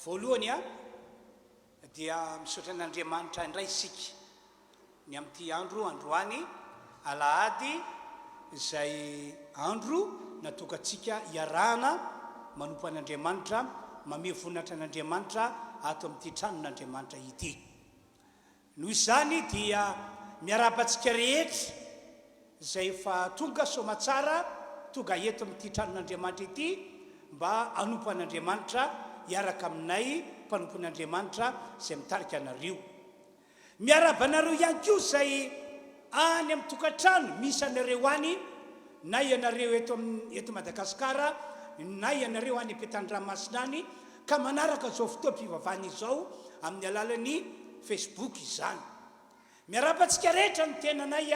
voalohany dia misaotra an'Andriamanitra indray isika ny amin'ity androany alahady izay andro natokantsika iarahana manompo an'Andriamanitra mame voninahitra an'Andriamanitra ato amin'ity tranon'Andriamanitra ity. Noho izany dia miarapantsika rehetra izay efa tonga somatsara tonga eto amin'ity tranon'Andriamanitra ity mba hanompo an'Andriamanitra iaraka aminay mpanompon'Andriamanitra izay mitarika anareo. Miarabanareo ihany koa izay any amin'ny tokantrano misy anareo any, na ianareo eto Madagasikara, na ianareo any Ampitan-Dranomasina any, ka manaraka izao fotoam-pivavahana izao amin'ny alalan'ny Facebook izany. Miarapantsika rehetra ny tenanay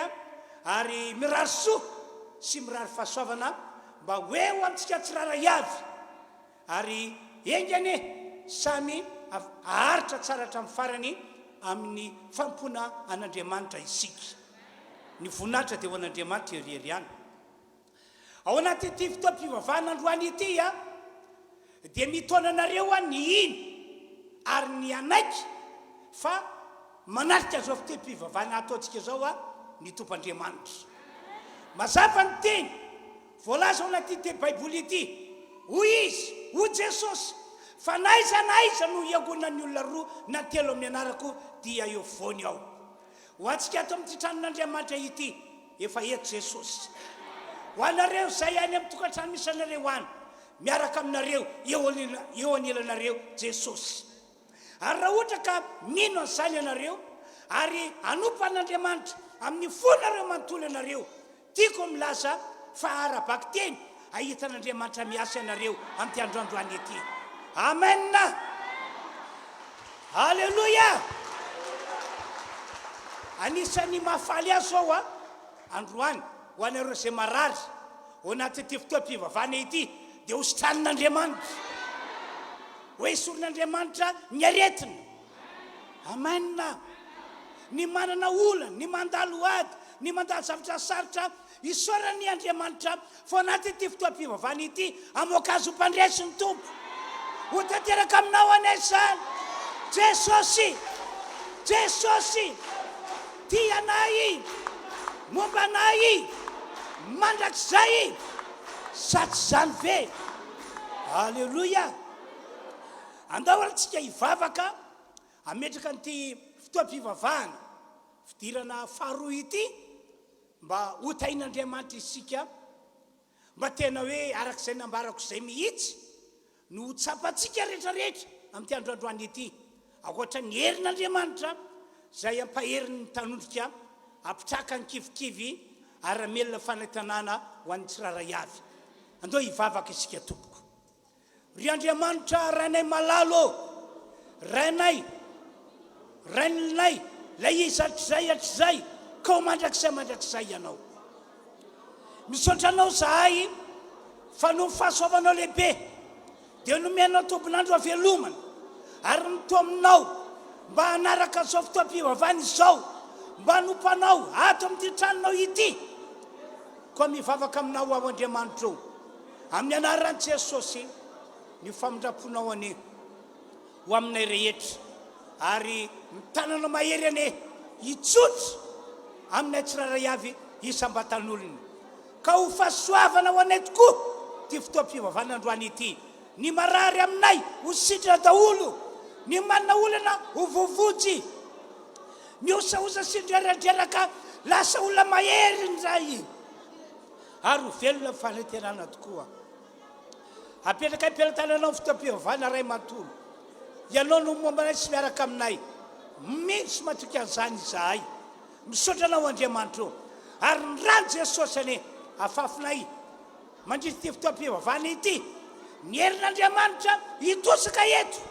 ary mirary soa sy mirary fahasoavana mba hoe ho amintsika tsiraray avy ary engane samy aharitra tsara hatramin'ny farany amin'ny fampona an'Andriamanitra isika. Ny voninahitra dia ho an'Andriamanitra ery ihany. Ao anatin'ity fotoam-pivavahana androany ity dia mitona anareo ny iny ary ny anaiky fa manarika zao fotoam-pivavahana ataontsika zao ny Tompoandriamanitra. Mazava ny teny voalaza ao anatin'ity Baiboly ity, hoy izy, ho Jesosy, fa naiza no iangonan'ny olona roa na telo amin'ny anarako dia eo voany ao. Ho antsika ato amin'ity tranon'Andriamanitra ity efa eto Jesosy. Ho anareo izay any amin'ny tokantrano misy anareo any, miaraka aminareo eo anilanareo Jesosy. Ary raha ohatra ka mino an'izany ianareo ary hanompo an'Andriamanitra amin'ny fonareo manontolo ianareo, tiako milaza fa arabaky teny ahitan'Andriamanitra miasa ianareo amin'ity androandroany ity. Amen. Halleluja. Anisan'ny mahafaly azy zao androany ho anareo izay marary ao anatin'ity fotoam-pivavahana ity dia hositran'Andriamanitra, hoe isoron'Andriamanitra ny aretina. Amen. Ny manana olana, ny mandalo ady, ny mandalo zavatra sarotra isorany Andriamanitra fa anatin'ity fotoam-pivavahana ity amoaka azy ho mpandresy ny Tompo. Ho tanteraka aminao anay izany Jesosy, Jesosy tia anay, momba anay mandrakizay, sa tsy zany ve? Halleluja. Andao antsika hivavaka ametraka an'ity fotoam-pivavahana fidirana faharoa ity mba hotain'Andriamanitra isika, mba tena hoe arak'izay nambarako izay mihitsy no tsapantsika rehetrarehetra amin'ity androandroany ity, ankoatra ny herin'Andriamanitra izay ampaherin'ny tanondrika ampitraka ny kivikivy ary amelona fanantenana ho an'ny tsiraray avy. Andao hivavaka isika tompoko. Ry Andriamanitra, rainay malalo, rainay lay izy hatrizay ka ho mandrakizay ianao. Misaotra anao zahay fa no fahasoavanao lehibe dia nomenao tombonandro havelomana ary nito aminao mba hanaraka izao fotoam-pivavahana izao, mba hanompanao ato amin'ity tranonao ity, koa mivavaka aminao ao Andriamanitra io amin'ny anaran'i Jesosy ny famindraponao ane ho aminay rehetra ary mitanana mahery ane hitsotra aminay tsiraray avy isam-batan'olona, ka ho fahasoavana ho anay tokoa ty fotoam-pivavahana androany ity. Ny marary aminay ho sitrana daholo, ny manana olana ho vovotsy, ny osaosa sy ndrerandreraka lasa olona mahery ndray ary ho velona fanantenana tokoa. Apetraka am-pelantananao ny fotoam-pivavahana ray manontolo, ianao no momba anay sy miaraka aminay, misy matoky an'izany izahay. Misaotra anao Andriamanitra ary ny rano Jesosy ane afafinay mandritra ty fotoam-pivavahana ity, ny herin'Andriamanitra hitosaka eto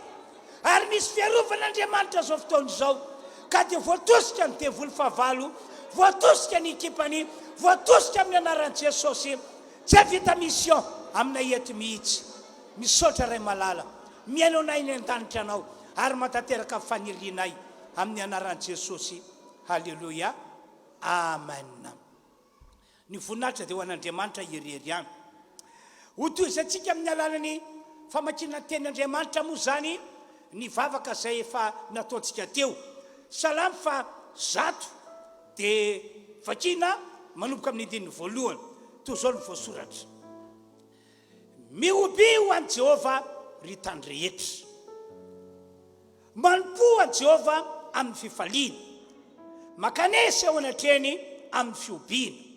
ary misy fiarovanaN'Andriamanitra zao fotoana izao, ka dia voatosika ny devoly fahavalo, voatosika ny ekipany, voatosika amin'ny anaran'i Jesosy, tsy havita mission aminay eto mihitsy. Misaotra ray malala, miaino anay ny an-danitra anao ary matateraka fanirianay amin'ny anaran'i Jesosy. Halleluja. Amen. Ny voninahitra dia ho an'Andriamanitra ery ihany. Ho toy izay tsika amin'ny alalany famakiana ny tenin'Andriamanitra moa zany ny vavaka zay efa nataontsika teo salamy fa zato dia vakina manomboka amin'ny andininy voalohany toy zao ny voasoratra mioby ho an' Jehova ry tany rehetra manompo an' Jehova amin'ny fifaliana makanesa ao anatreny amin'ny fiobiana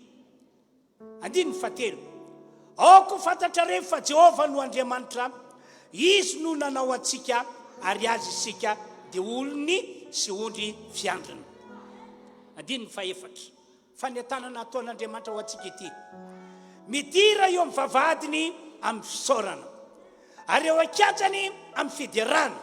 andininy fatelo aoko fantatra reo fa Jehova no Andriamanitra izy no nanao antsika ary azy isika dia olony sy ondry fiandrina andininy faefatra fanentanana ataon'Andriamanitra ho antsika ity midira eo amin'ny vavahadiny amin'ny fisaorana ary eo ankiajany amin'ny fiderana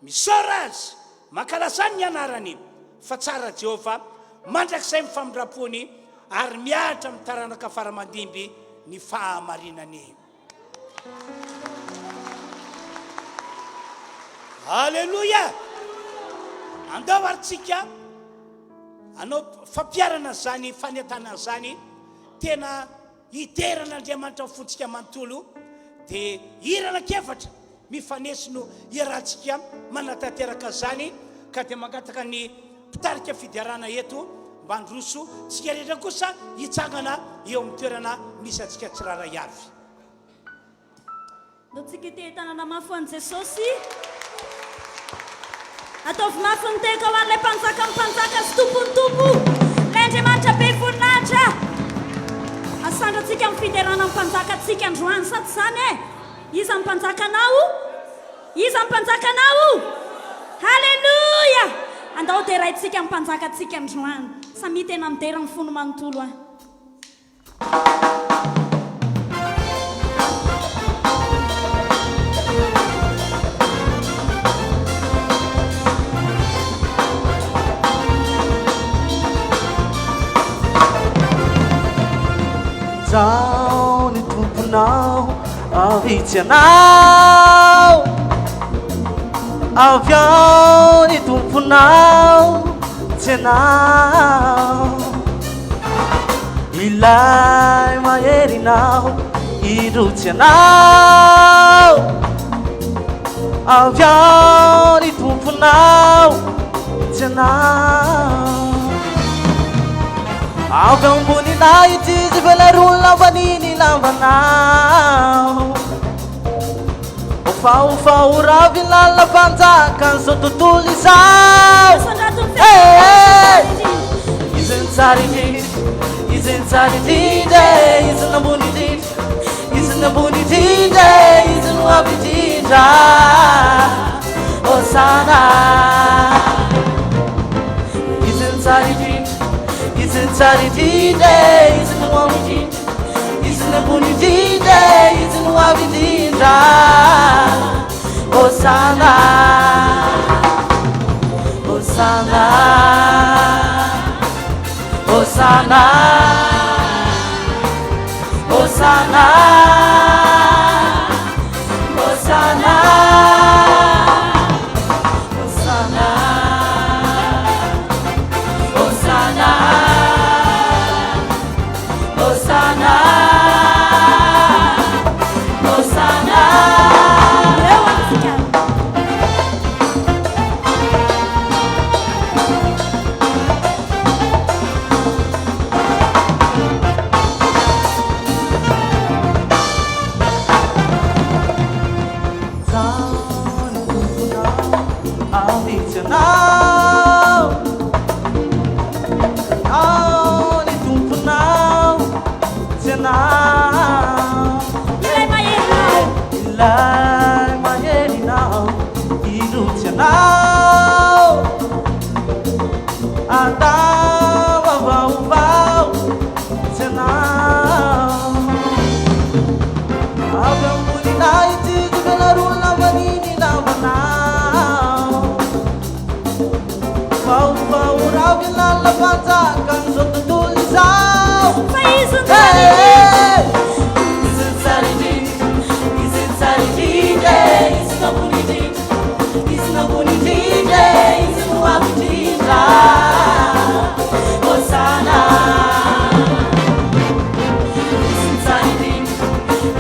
misaora azy mankalazany ny anarany fa tsara Jehova mandrakizay mifamindrapony ary miatra amin'ny taranaka faramandimby ny fahamarinany Halleluja andao aritsika anao fampiarana zany fanentanana zany tena iteran'Andriamanitra fontsika manontolo dia irana kefatra mifanesy no iarahantsika manatanteraka zany ka dia mangataka ny mpitarika fidiarana eto mba androso tsika rehetra kosa hitsangana eo amin'ny toerana misy antsika tsiraray avy ndotsika te tanana mafy an Jesosy ataovy mafy ny teka ho an'ilay mpanjaka sy tompontompo lay Andriamanitra be voninahitra asandratsika amin'ny fiderana amin'ny mpanjakatsika androany sady zany iza ny mpanjakanao iza ny mpanjakanao halleluja andao dia raintsika amin'ny mpanjakatsika androany samy tena midera ny fony manontolo Zao ny tomponao avitsy anao avy ao ny tomponao tsy anao ilay maherinao irotsy anao avy ao ny tomponao tsy anao avy amboninao ity zy velarolona vaniny lambanao ofaofao ravy lala mpanjaka n'izao tontolo izao izy ny tsara indrindra izy ny tsara indrindra izy nambony indrindra izy nambony indrindra izy no avy indrindra osana izy ny tsara indrindra izy ny tsara indrindra izy no avy indrindra izy nambony indrindra izy no avy indrindra osana osana osana osana osana osana osana osana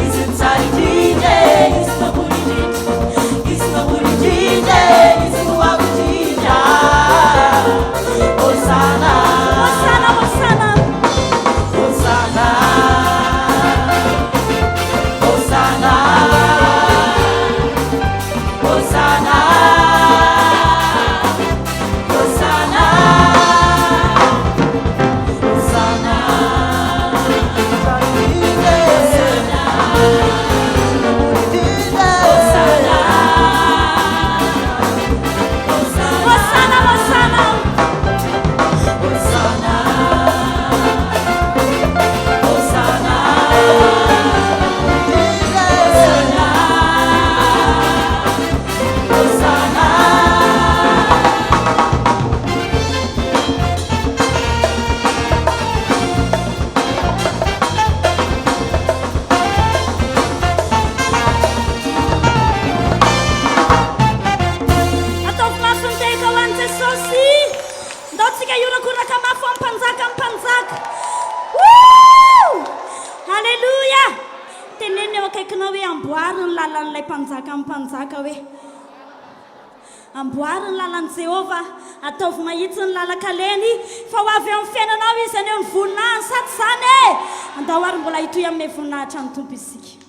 Is it tsika iorakoraka mafo ampanjaka ampanjaka halleloia teneny eo akaikinao hoe amboary ny lalan'ilay mpanjaka ampanjaka hoe amboary ny lalan'i Jehova ataovy mahitsy ny lalakaleny fa ho avy amin'ny fiainanao izy any eo ny voninahiny sady zany e andao ary mbola hitoy amin'ny voninahitra ny tompo isika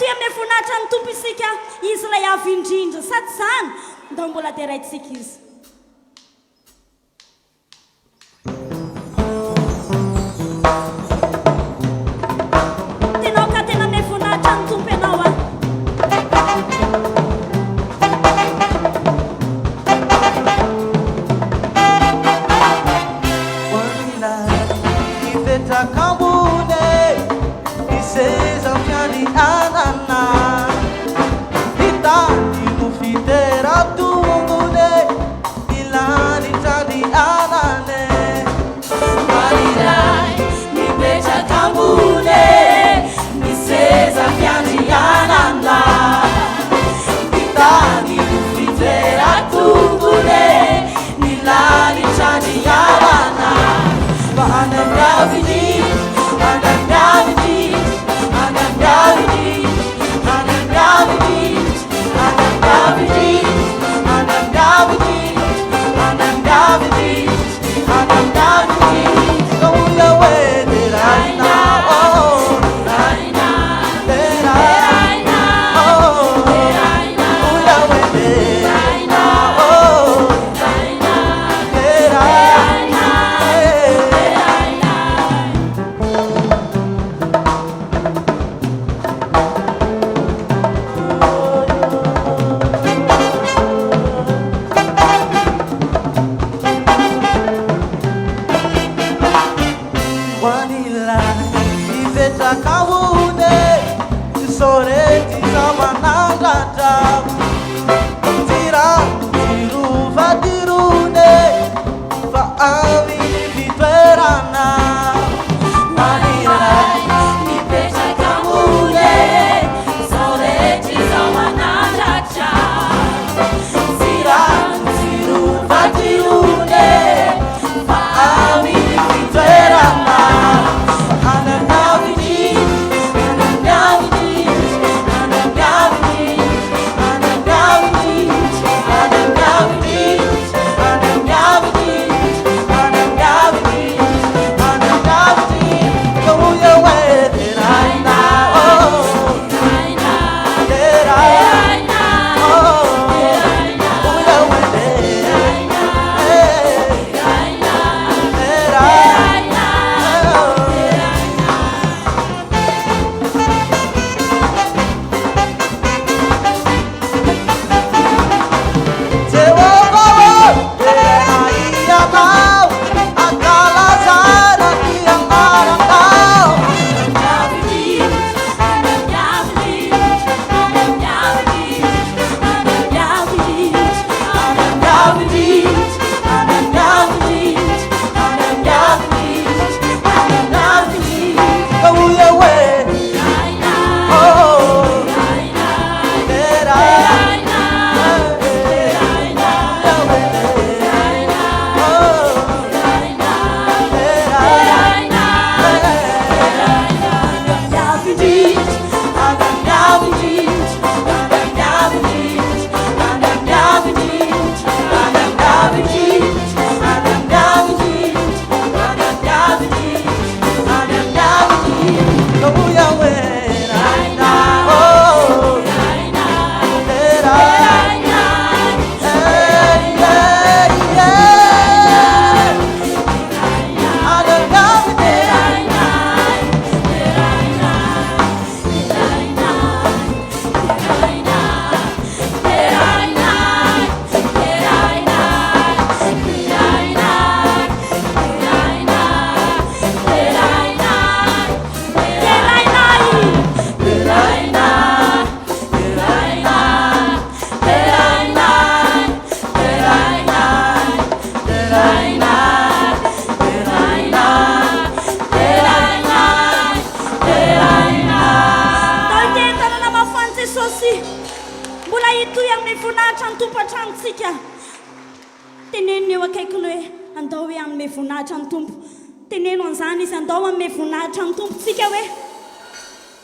toy amin'ny voninahitra ny tompo isika izy ilay avy indrindra sady izany ndao mbola teraitsika izy tenao ka tena amin'ny voninahitra ny tompo ianao a Kambune iseza mpiani anana itani mufitera tungune ilani tani anane Marirai nipecha kambune iseza mpiani anana itani mufitera tungune ilani tani anana Bana gravity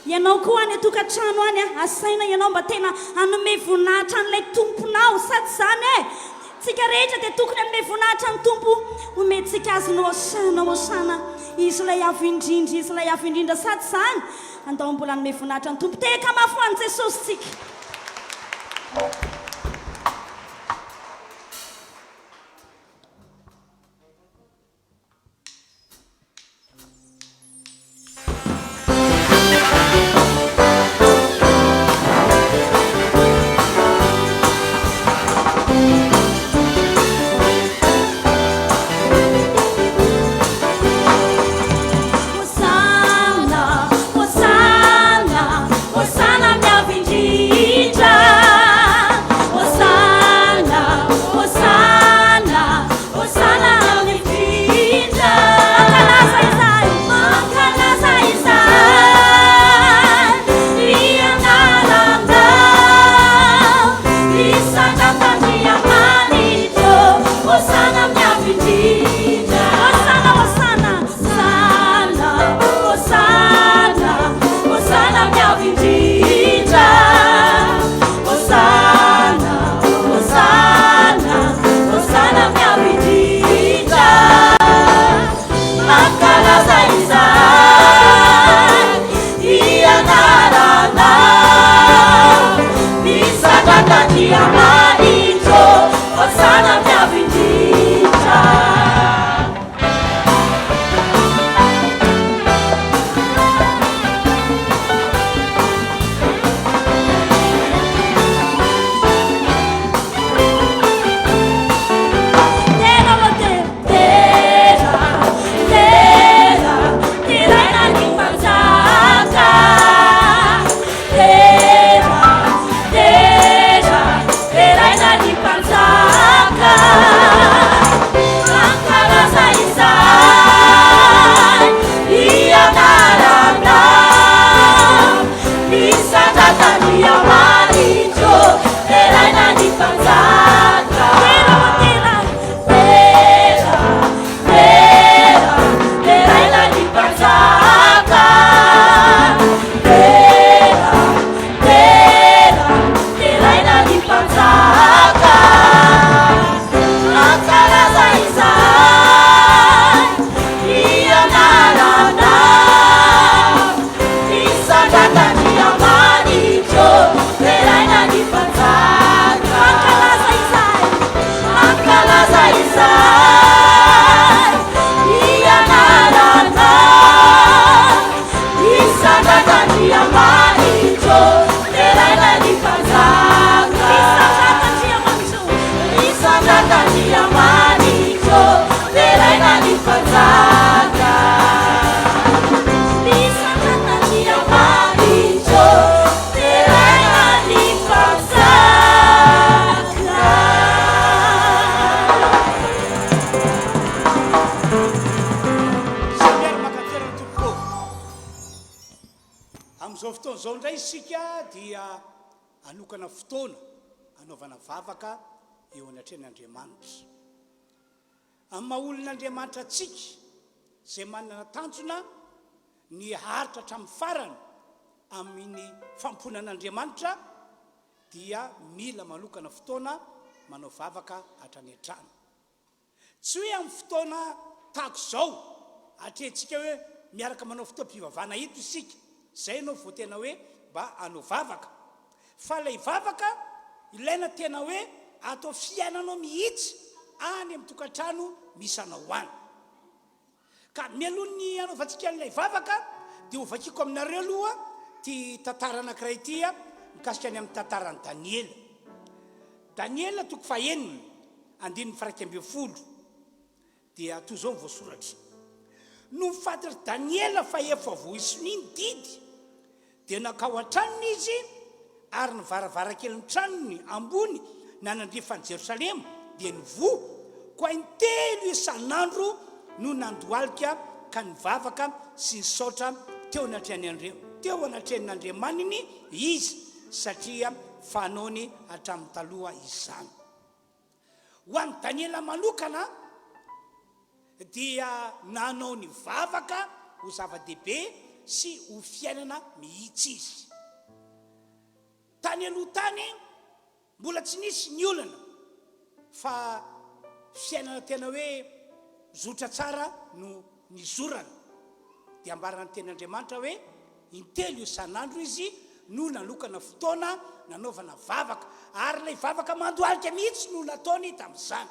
Ianao koa any tokantrano any asaina ianao mba tena hanome voninahitra an'ilay tomponao sady izany tsika rehetra dia tokony amin'ny voninahitra ny tompo homentsika azonao osana izy ilay avy indrindra sady izany andao mbola nome voninahitra ny tompo teka mafy ho an' jesosy tsika am'izao fotoana zao ndray isika dia anokana fotoana anaovana vavaka eo anatrehan'Andriamanitra amin'ny maha-olon'Andriamanitra atsika izay manana tanjona ny haritra hatramin'ny farany amin'ny famponan'Andriamanitra dia mila manokana fotoana manao vavaka hatrany an-trano tsy hoe amin'ny fotoana tahako izao atrehantsika hoe miaraka manao fotoam-pivavahana ito isika zay no vao tena hoe mba anao vavaka fa ilay vavaka ilaina tena hoe atao fiainanao mihitsy any amin'ny tokantrano misy anao any ka mialohan'ny anaovantsika an'ilay vavaka dia ho vakiako aminareo aloha ty tantara anankiray ity mikasika any amin'ny tantaran'i Daniela toko fahenina 9:1 dia toy izao voasoratra no mifantatry Daniela fa efa vohisy ny didy dia nakao an-tranony izy ary ny varavarankeliny tranony ambony nanandrefany Jerosalema dia nivo koa intelo isan'andro no nandoalika ka nivavaka sy nisaotra teo anatrehan'Andriamaniny izy satria fanaony hatramin'ny taloha izany ho an'ny Daniela manokana dia nanao ny vavaka ho zava-dehibe sy ho fiainana mihitsy izy tany aloha tany mbola tsy nisy ny olana fa fiainana tena hoe zotra tsara no ny zorana dia ambarana ny tenyandriamanitra hoe intelo isan'andro izy no nalokana fotoana nanaovana vavaka ary ilay vavaka mandoalika mihitsy no nataony tamin'izany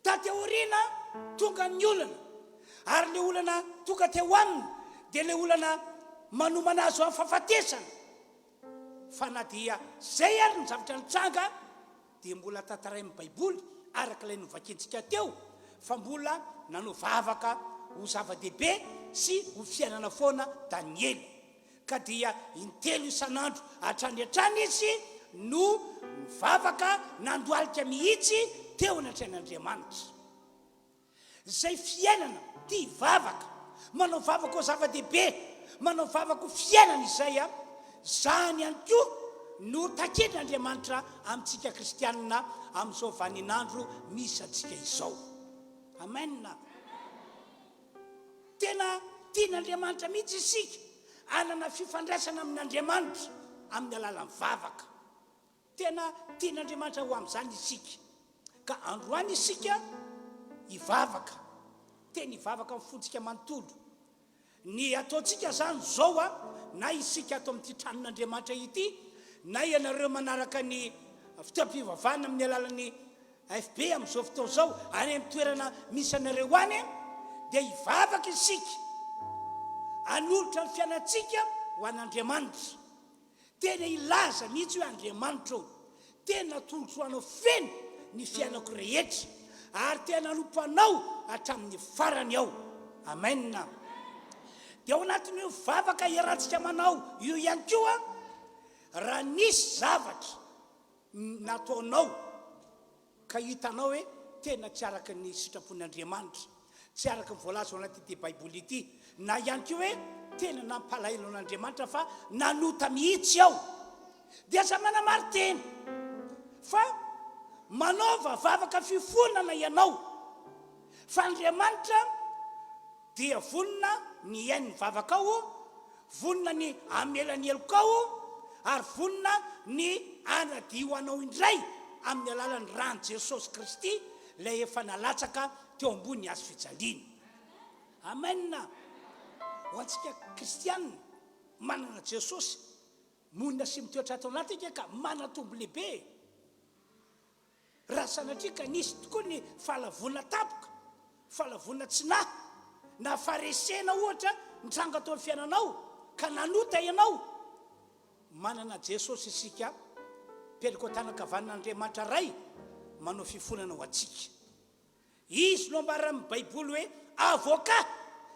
tateorina tonga ny olana ary le olana tonga teo aminy dia le olana manomana azo amin'ny fahafatesana fa na dia zay ary ny zavatra nitranga dia mbola tantaray amin'ny baiboly araka ilay novakintsika teo fa mbola nanao vavaka ho zava-dehibe sy ho fiainana foana Daniely ka dia intelo isan'andro hatrany hatrany izy no mivavaka nandoalika mihitsy teo anatrehan'Andriamanitra zay fiainana tia vavaka manao vavaka ho zava-dehibe manao vavaka ho fiainana izay zany ihany koa no takedr'Andriamanitra amintsika kristianina amin'izao vaninandro misy antsika izao amena tena tian'Andriamanitra mihitsy isika anana fifandraisana amin'Andriamanitra amin'ny alalan'ny vavaka tena tian'Andriamanitra ho amin'izany isika ka androany isika hivavaka tena hivavaka amin'ny fontsika manontolo ny ataontsika zany zao na isika ato amin'ity tranon'Andriamanitra ity na ianareo manaraka ny fitoam-pivavahana amin'ny alalan'ny AFB amin'izao fotoana zao any amin'ny toerana misy anareo any dia hivavaka isika anolotra ny fiainantsika ho an'Andriamanitra tena ilaza mihitsy hoe Andriamanitra tena tolotroanao feno ny fiainako rehetra ary tena nompanao hatramin'ny farany ao amena dia ao anatin'ny hoe vavaka iarahantsika manao io ihany koa raha nisy zavatra nataonao ka hitanao hoe tena tsy araka ny sitrapon'Andriamanitra tsy araka ny voalaza ao anaty baiboly ity na ihany koa hoe tena nampalahelo an'Andriamanitra fa nanota mihitsy ao dia aza manamary tena fa manaova vavaka fifonana ianao fa Andriamanitra dia vonona ny hainy vavaka ao vonona ny amelany eloko ao ary vonona ny anadio anao indray amin'ny alalan'ny rano Jesosy Kristy ilay efa nalatsaka teo ambony azo fijaliana amena ho antsika kristianina manana Jesosy monina sy mitoetra atao anatika ka manatombo lehibe raha sanatria ka nisy tokoa ny fahalavona tapoka fahalavona tsinahy na faresena ohatra nitranga tao amin'ny fiainanao ka nanota ianao manana Jesosy isika peloko tanakavan'Andriamanitra ray manao fifonana ho antsika izy no ambara amin'ny baiboly hoe avoka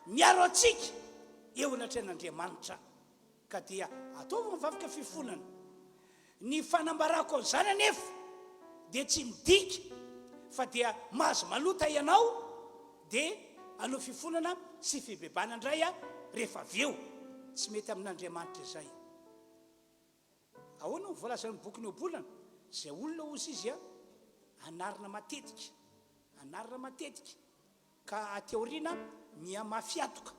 miaro antsika eo anatrehan'Andriamanitra ka dia ataova mivavaka fifonana ny fanambarako an'izany anefa dia tsy midika fa dia mahazo malota ianao dia anao fifonana sy fibebana indray rehefa avy eo tsy mety amin'Andriamanitra izay ahoana voalaza ny boky ny obolana zay olona ozy izy anarina matetika ka ateoriana miamafiatoka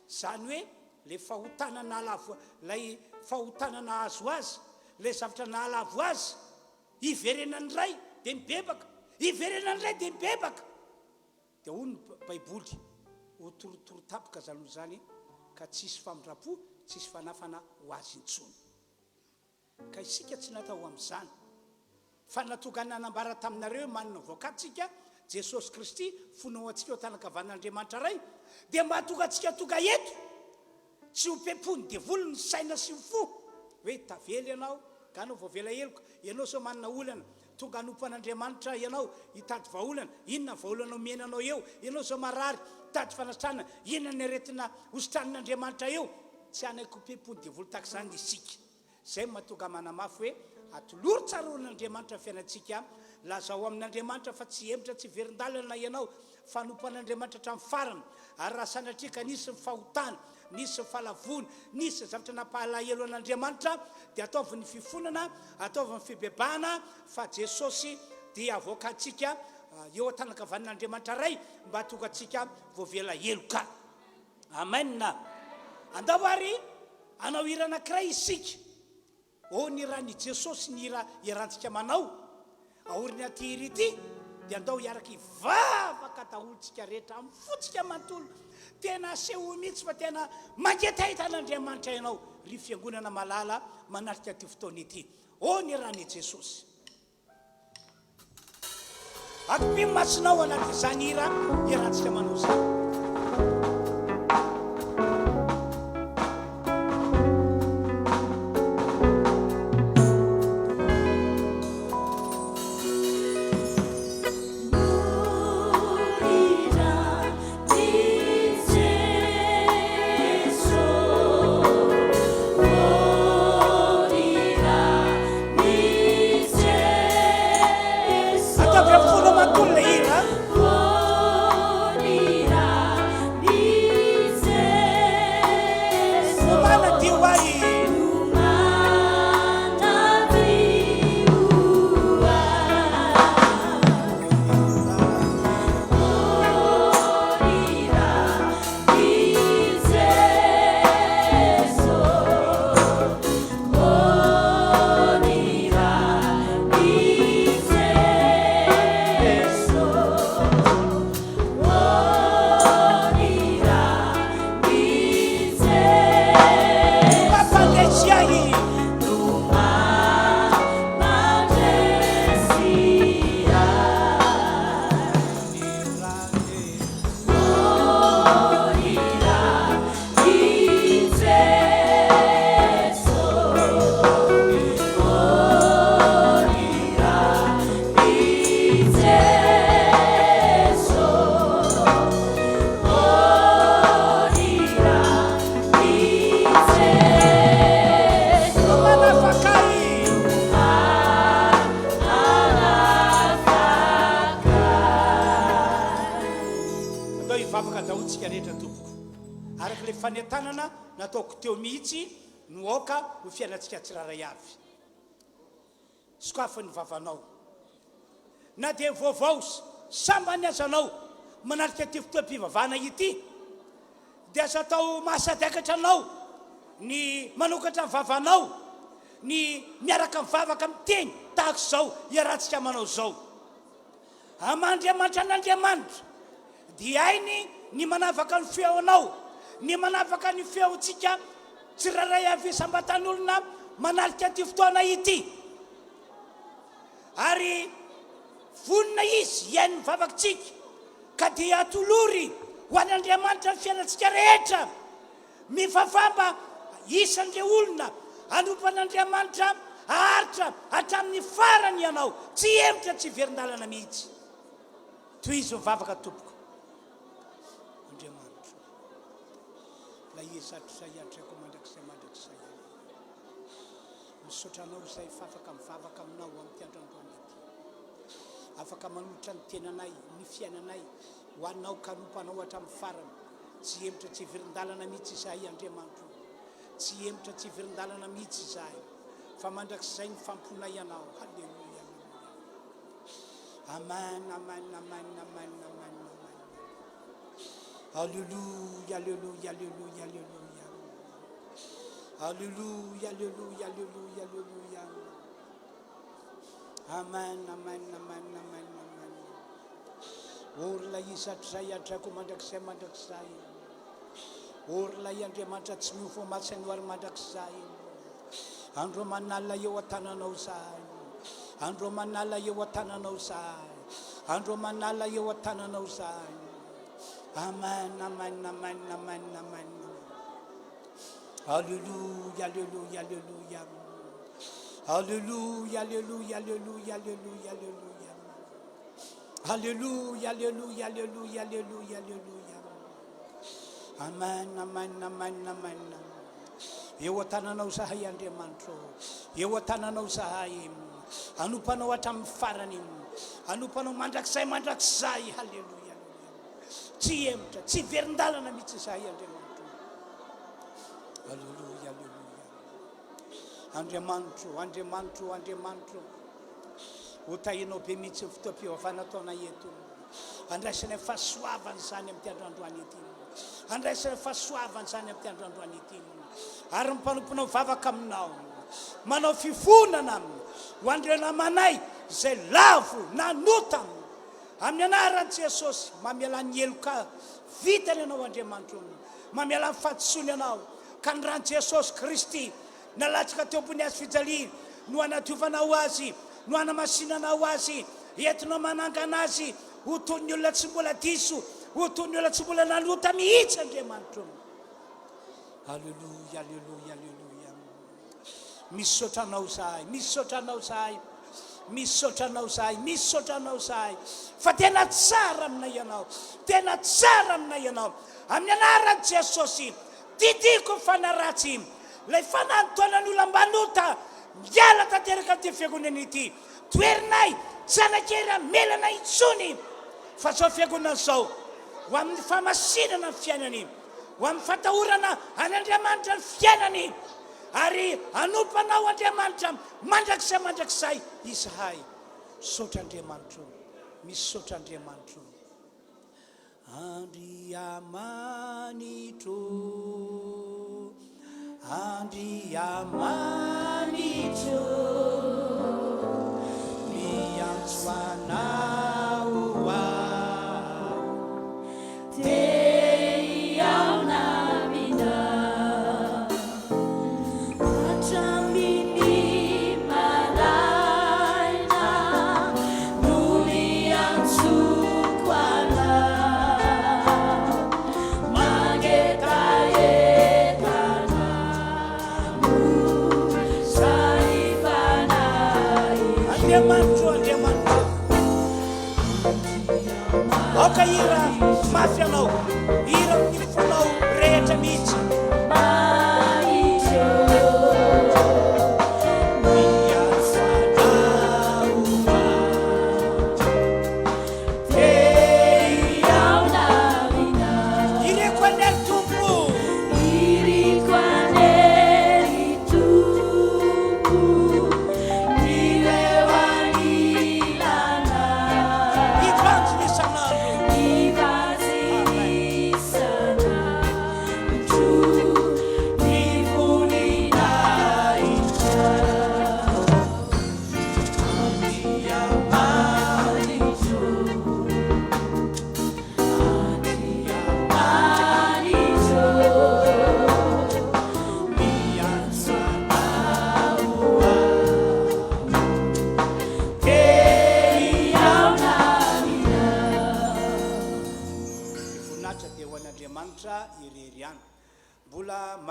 zany hoe le fahotana nalavo lay fahotana nahazo azy le zavatra nahalavo azy iverenany ray dia mibebaka iverenany ray dia mibebaka dia hoy ny baiboly ho torotoro tapoka zany zany ka tsisy famindrapo tsisy fanafana ho azy intsony ka isika tsy natao amin'izany fa natokana nanambara taminareo manana voakatsika Jesosy Kristy fonao antsika eo tanakavan'Andriamanitra ray dia mba hatonga antsika tonga eto tsy ho pepony devolo ny saina sy ny fo hoe tavely ianao ka anao voavela eloko ianao sao manana olana tonga hanompo an'Andriamanitra ianao hitady vaolana inona vaolana omenanao eo ianao sao marary tady fanatrana inona ny aretina hositran'Andriamanitra eo tsy anako pepony devolo tahaka izany isika zay mahatonga manamafy hoe atoloro tsara on'Andriamanitra fiainantsika lazao amin'Andriamanitra fa tsy hemitra tsy verindalana ianao fanompo an'Andriamanitra hatramin'ny farany ary raha sanatria ka nisy ny fahotana nisy ny fahalavony nisy zavatra nampahalahelo an'Andriamanitra dia ataovy ny fifonana ataovy ny fibebahana fa Jesosy dia avoakantsika eo an-tanakavan'Andriamanitra ray mba hatonga antsika voavela eloka amena andao ary anao hira anankiray isika ny raha ny Jesosy ny hira iarahantsika manao aorina tiry ity dia andao iaraky vavaka daholotsika rehetra amin'ny fotsika manontolo tena aseho mihitsy fa tena mangetahitanaandriamanitra ianao ry fiangonana malala manarika ty fotoana ity ny rany Jesosy ampimo masonao anaty izany hira iarahantsika manao zany fanentanana nataoko teo mihitsy nooka ho fiainatsika tsiraray avy sokafa ny vavanao na dia vaovao sambany azanao manarika ty fotoam-pivavahana ity dia asa tao mahasadakatra anao ny manokatra ny vavanao ny miaraka mivavaka miteny tahaka zao iarahantsika manao zao amandriamanitra an'andriamanitra dia ainy ny manavaka ny feonao ny manavaka ny feontsika tsiraray avy sambatan'olona manalika ty fotoana ity ary vonina izy iainy mivavakytsika ka dia atolory ho an'andriamanitra ny fiainatsika rehetra mifafamba isan'ireo olona anompan'andriamanitra aharitra hatramin'ny farany ianao tsy emotra tsy verin-dalana mihitsy toy izy mivavaka tompoko andriamanitra la izatro zay atraiko mandrakizay mandrakizay misotranao zay fa afaka mivavaka aminao amin'ity androandroany ity afaka manolotra ny tenanay ny fiainanay ho anao ka nompanao hatramin'ny farany tsy emotra tsy verin-dalana mihitsy izahay andriamanitra tsy emotra tsy verin-dalana mihitsy izahay fa mandrakizay ny famponay anao halleluia amen amen amen amen amen amen halleluia halleluia halleluia halleluia halleluia halleluia halleluia halleluia amen amen amen amen amen orla izatra zay adrako mandrakizay mandrakizay orla iandriamanitra tsy miofo matsany ho ary mandrakizay andro manala eo an-tananao zahay andro manala eo an-tananao zahay andro manala eo an-tananao zahay amen amen amen amen amen halleluia halleluia halleluia halleluia halleluia halleluia halleluia halleluia halleluia halleluia halleluia halleluia amen amen amen amen eo an-tananao zahay andriamanitra eo an-tananao zahay anompanao hatramin'ny farany anompanao mandrakizay mandrakizay halleluia tsy emotra tsy verin-dalana mihitsy zahay andriamanitra halleluia halleluia andriamanitra andriamanitra andriamanitra ho tahinao be mihitsy ny fotoam-pivavahana taona eto andraisany fahasoavany zany amin'ity androandroany ity andraisany fahasoavany zany amin'ity androandroany ity ary mimpanomponao vavaka aminao manao fifonana ho andreo namanay zay lavo nanota amin'ny anaran'i Jesosy mamialany eloka vitany ianao Andriamanitra mamialany fahatsony ianao ka ny ran'i Jesosy Kristy nalatsaka teo ambony azy fijaliana no anadovanao azy no anamasinanao azy entinao manangana azy ho toy ny olona tsy mbola diso ho toy ny olona tsy mbola nalota mihitsy Andriamanitra Alleluia alleluia alleluia misotranao zahay misotranao zahay misotranao zahay misotranao zahay fa tena tsara aminay ianao tena tsara aminay ianao amin'ny anaran'i Jesosy didiko fanaratsy lay fanantonany olona mbanota miala tanteraka ty fiangonana ity toerinay zanak'era melana intsony fa zao fiangonana zao ho amin'ny famasinana ny fiainany ho amin'ny fatahorana any Andriamanitra ny fiainany ary anompanao Andriamanitra mandrakizay izahay sotra Andriamanitra misy sotra Andriamanitra Andriamanitra Andriamanitra miantso anao te aunamina atramini malaina no miantsoko anao magnetaetana no saifanai Andriamanitra Andriamanitra Oka ira mafy anao ira amin'ny fonao rehetra mihitsy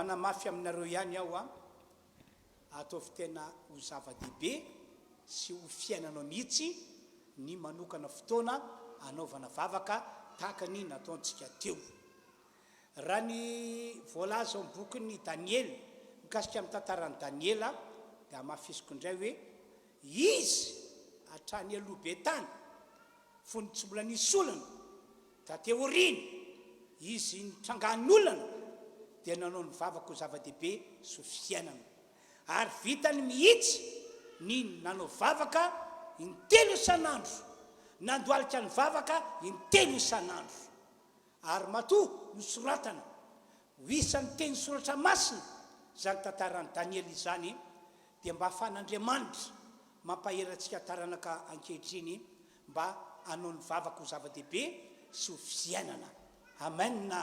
manamafy aminareo ihany aho ataovy tena ho zava-dehibe sy ho fiainanao mihitsy ny manokana fotoana anaovana vavaka tahaka ny nataontsika teo raha ny voalaza amin'ny bokin'ny Daniely mikasika amin'ny tantaran'i Daniela dia amafisiko indray hoe izy hatrany aloha be tany fony tsy mbola nisy olana da teoriny izy nitrangan'olana dia nanao ny vavaka ho zava-dehibe sy fiainana ary vitany mihitsy ny nanao vavaka intelo isan'andro nandoalika ny vavaka intelo isan'andro ary matoa nosoratana ho isan'ny teny soratra masina zany tantaran'i Daniely izany dia mba ahafahan'Andriamanitra mampaherantsika taranaka ankehitriny mba hanao ny vavaka ho zava-dehibe sy ho fiainana amen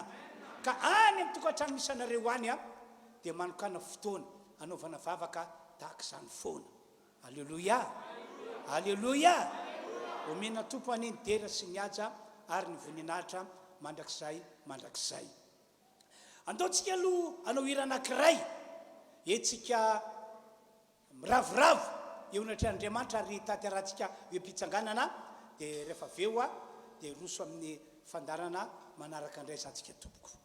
ka any amin'ny tokantrano misy anareo any dia manokana fotoana anaovana vavaka tahaka izany foana alleluia alleluia omena tompo any ny dera sy ny aja ary ny voninahitra mandrakizay andaontsika aloha anao hira anankiray etsika miravoravo eo natr'Andriamanitra ary tanterantsika hoe mpitsanganana dia rehefa aveo dia roso amin'ny fandarana manaraka indray zantsika tompoko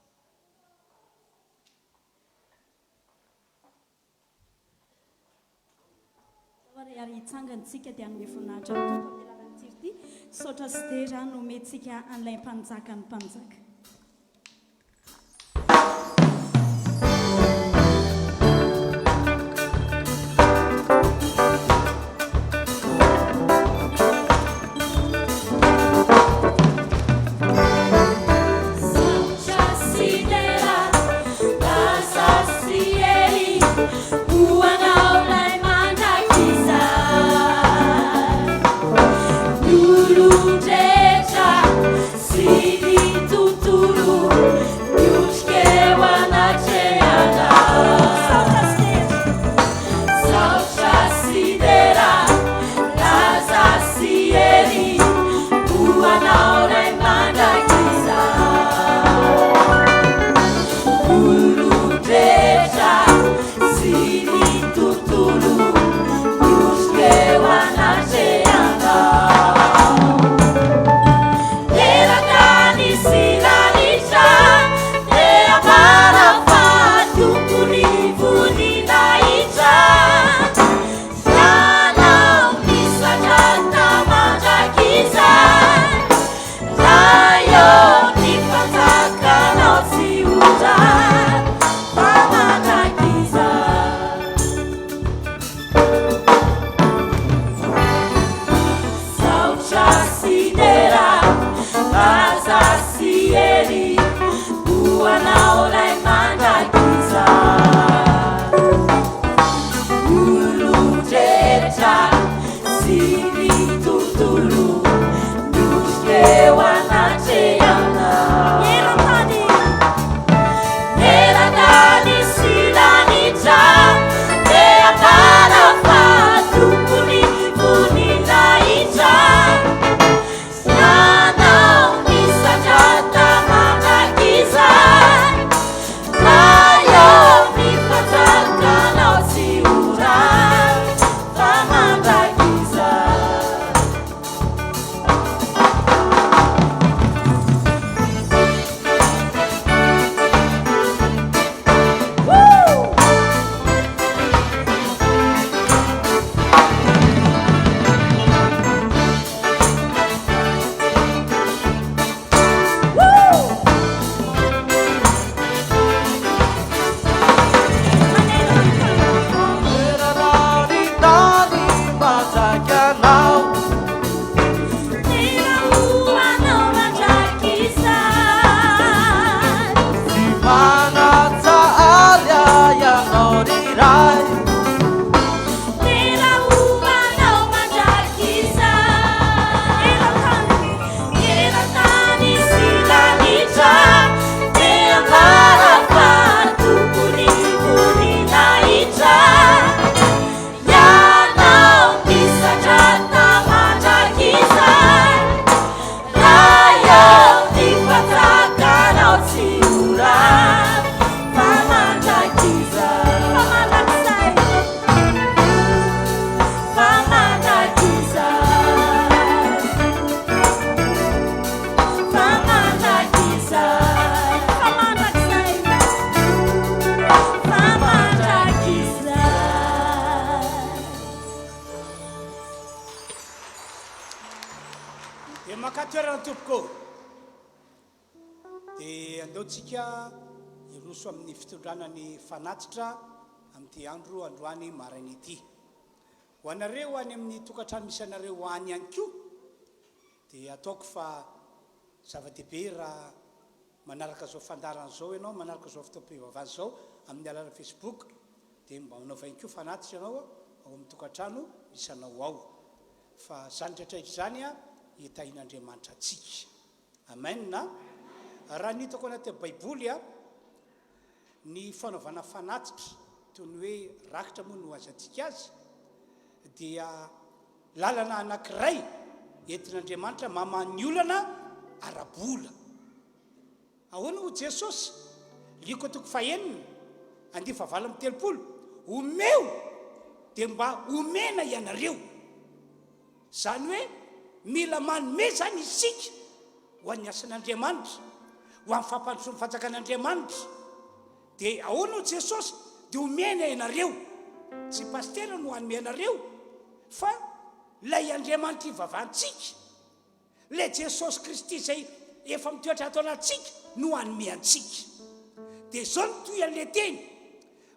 ary hitsangantsika dia anome voninahitra ny tompo amin'ny alalan'ny tirity saotra sy dera nomentsika an'ilay mpanjaka ny mpanjaka Uang Andeotsika iroso amin'ny fitondranany fanatitra amin'ity andro androany maraina ity. Ho anareo any amin'ny tokantrano misy anareo any ihany koa dia ataoko fa zava-dehibe raha manaraka zao fandarana zao ianao, manaraka zao fitaom-pivavahana zao amin'ny alalan'ny Facebook dia mba manao vain koa fanatitra ianao ao amin'ny tokantrano misy anao ao. Fa zany rehetrarehetra zany hitahin'Andriamanitra antsika. Amen na? Raha ny hitako anaty Baiboly ny fanaovana fanatitra toy ny hoe rakitra moa no azantsika azy dia lalana anankiray entin'Andriamanitra mamany olana arabola. Ahoana ho Jesosy liko toko fahenina 9:30 omeo dia mba omena ianareo. Zany hoe mila manome zany isika ho an'ny asan'Andriamanitra, ho amin'ny fampandrosoan'ny fanjakan'Andriamanitra. Dia ahoana ho Jesosy dia omena ianareo, tsy pastera no hanome ianareo fa lay Andriamanitra ivavahantsika, lay Jesosy Kristy izay efa mitoetra ato anatsika no hanome antsika. Dia zao no toy an'ilay teny,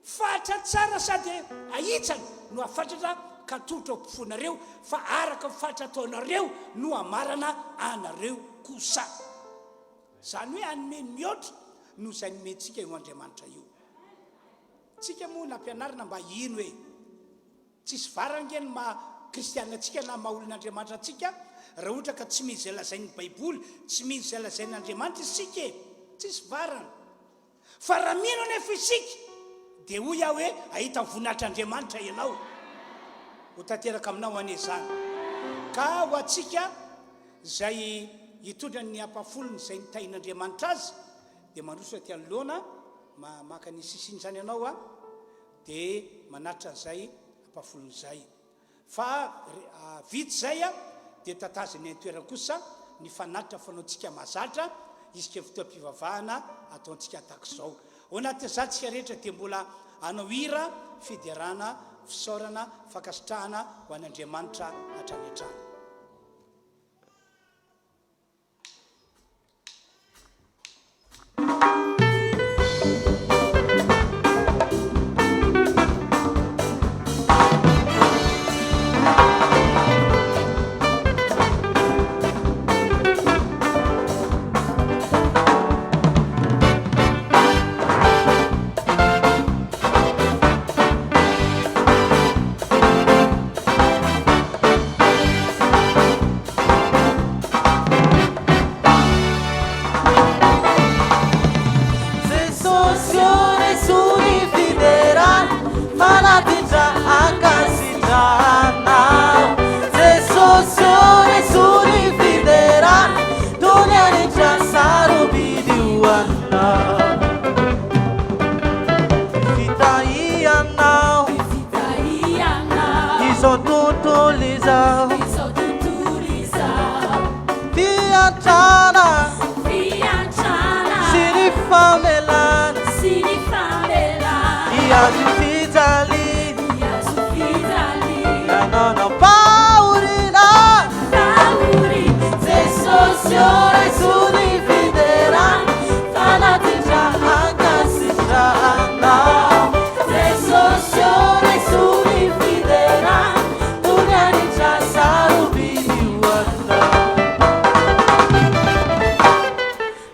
fatra tsara sady ahitsana no afatratra ka tolotra ao ampofonareo, fa araka fatra ataonareo no amarana anareo kosa. Zany hoe hanome mihoatra no izay nomentsika io Andriamanitra io. Tsika moa nampianarina mba ino hoe tsisy varangeny kristianantsika na maha-olon'Andriamanitra atsika raha ohatra ka tsy misy izay lazain'ny Baiboly, tsy misy izay lazain'Andriamanitra isika, tsisy varana. Fa raha mino anefa isika dia hoy aho hoe ahita voninahitr'Andriamanitra ianao, ho tanteraka aminao ane zany. Ka ho atsika izay hitondra ny ampafolony izay nitahin'Andriamanitra azy dia mandroso aty anoloana maka ny sisiny zany ianao dia manatra an'izay ampafolony izay. Fa vitsy zay dia tatazany toerana kosa ny fanatitra fanaontsika mahazatra isika fotoam-pivavahana ataontsika tahaka izao. Ao anatin'izany tsika rehetra dia mbola hanao hira fiderana, fisaorana, fankasitrahana ho an'Andriamanitra hatrany hatrany.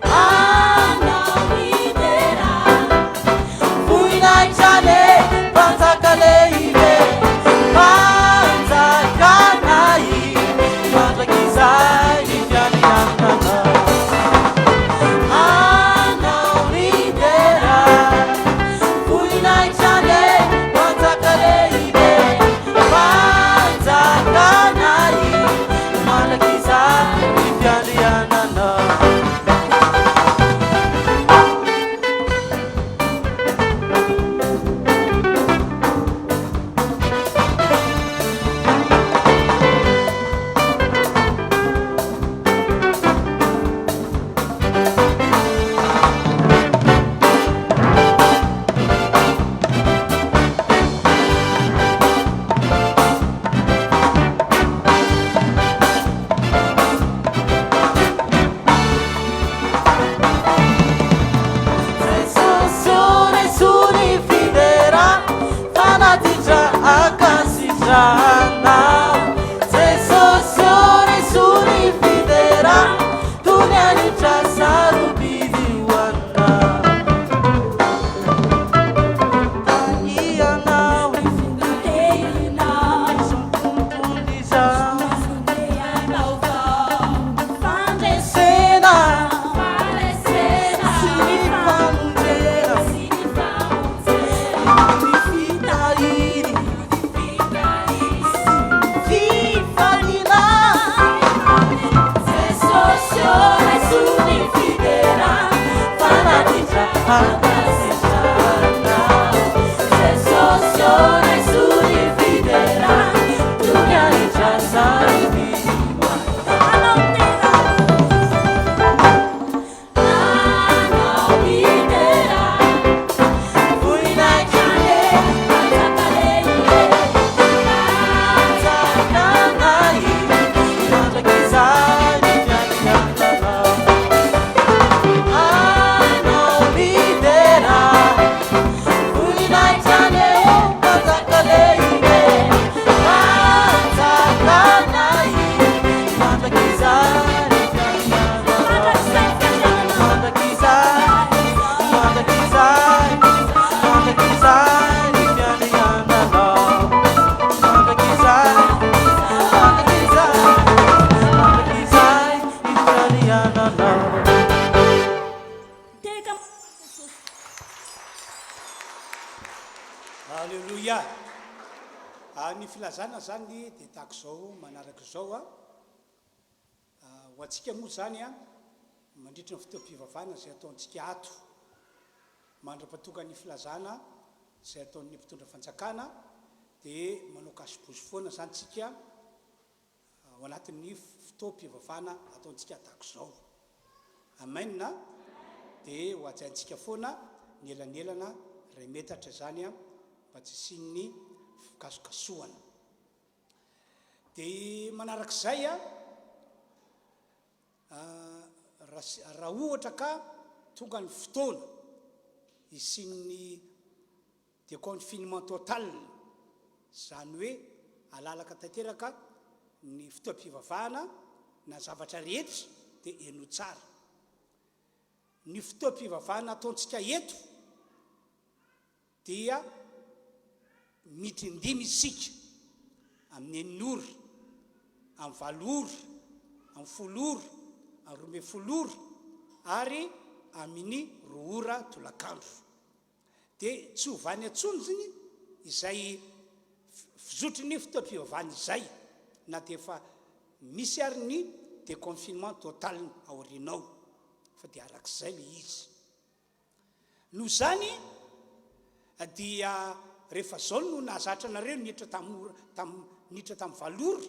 Ana videra Alleluia. Ny filazana zany dia tahaka izao manaraka izao ho antsika moa zany mandritra ny fotoam-pivavahana izay ataontsika ato mandra-patonga ny filazana izay ataon'ny mpitondra fanjakana dia manao kasiposy foana zany tsika ao anatin'ny fotoam-pivavahana ataontsika tahaka izao. Amen. Dia ho ajaintsika foana ny elanelana ray metatra zany mba tsy sin'ny fikasokasoana. Dia manarak'izay raha ohatra ka tonga ny fotoana isin'ny déconfinement total, zany hoe alalaka tanteraka ny fotoam-pivavahana na zavatra rehetra dia eno tsara. Ny fotoam-pivavahana ataontsika eto dia mitindimy isika amin'ny enin'ora, amin'ny valora, amin'ny folora, amin'ny roa ambin'ny folora ary amin'ny roa ora tolakandro. Dia tsy hovany antsony zany izay fizotry ny fotoam-pivavahana izay na dia efa misy ary ny déconfinement total aorianao fa dia arak'izay le izy. Noho zany dia rehefa zao no nahazatra anareo niditra tamin'ny valora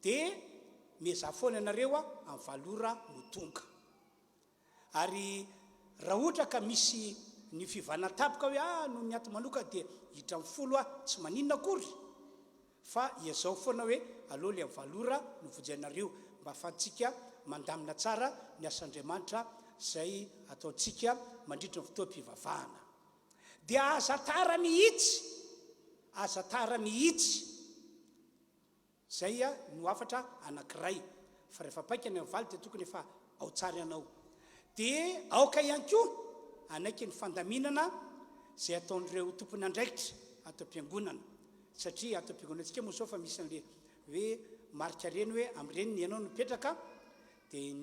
dia mieza foana ianareo amin'ny valora no tonga. Ary raha ohatra ka misy ny fivana tapoka hoe no niato manoka dia hiditra amin'ny folo tsy maninona akory, fa iazao foana hoe aloha le amin'ny valora no vojainareo mba ahafahantsika mandamina tsara ny as'Andriamanitra izay ataontsika mandritra ny fotoam-pivavahana. Dia aza tara mihitsy zay no afatra anankiray fa rehefa paika ny avaly dia tokony efa ao tsara ianao. Dia aoka ihany koa anaiky ny fandaminana zay ataon'ireo tompony andraikitra ato am-piangonana, satria ato am-piangonantsika moa zao fa misy an'le hoe marika reny hoe am'ireny ny ianao nipetraka dia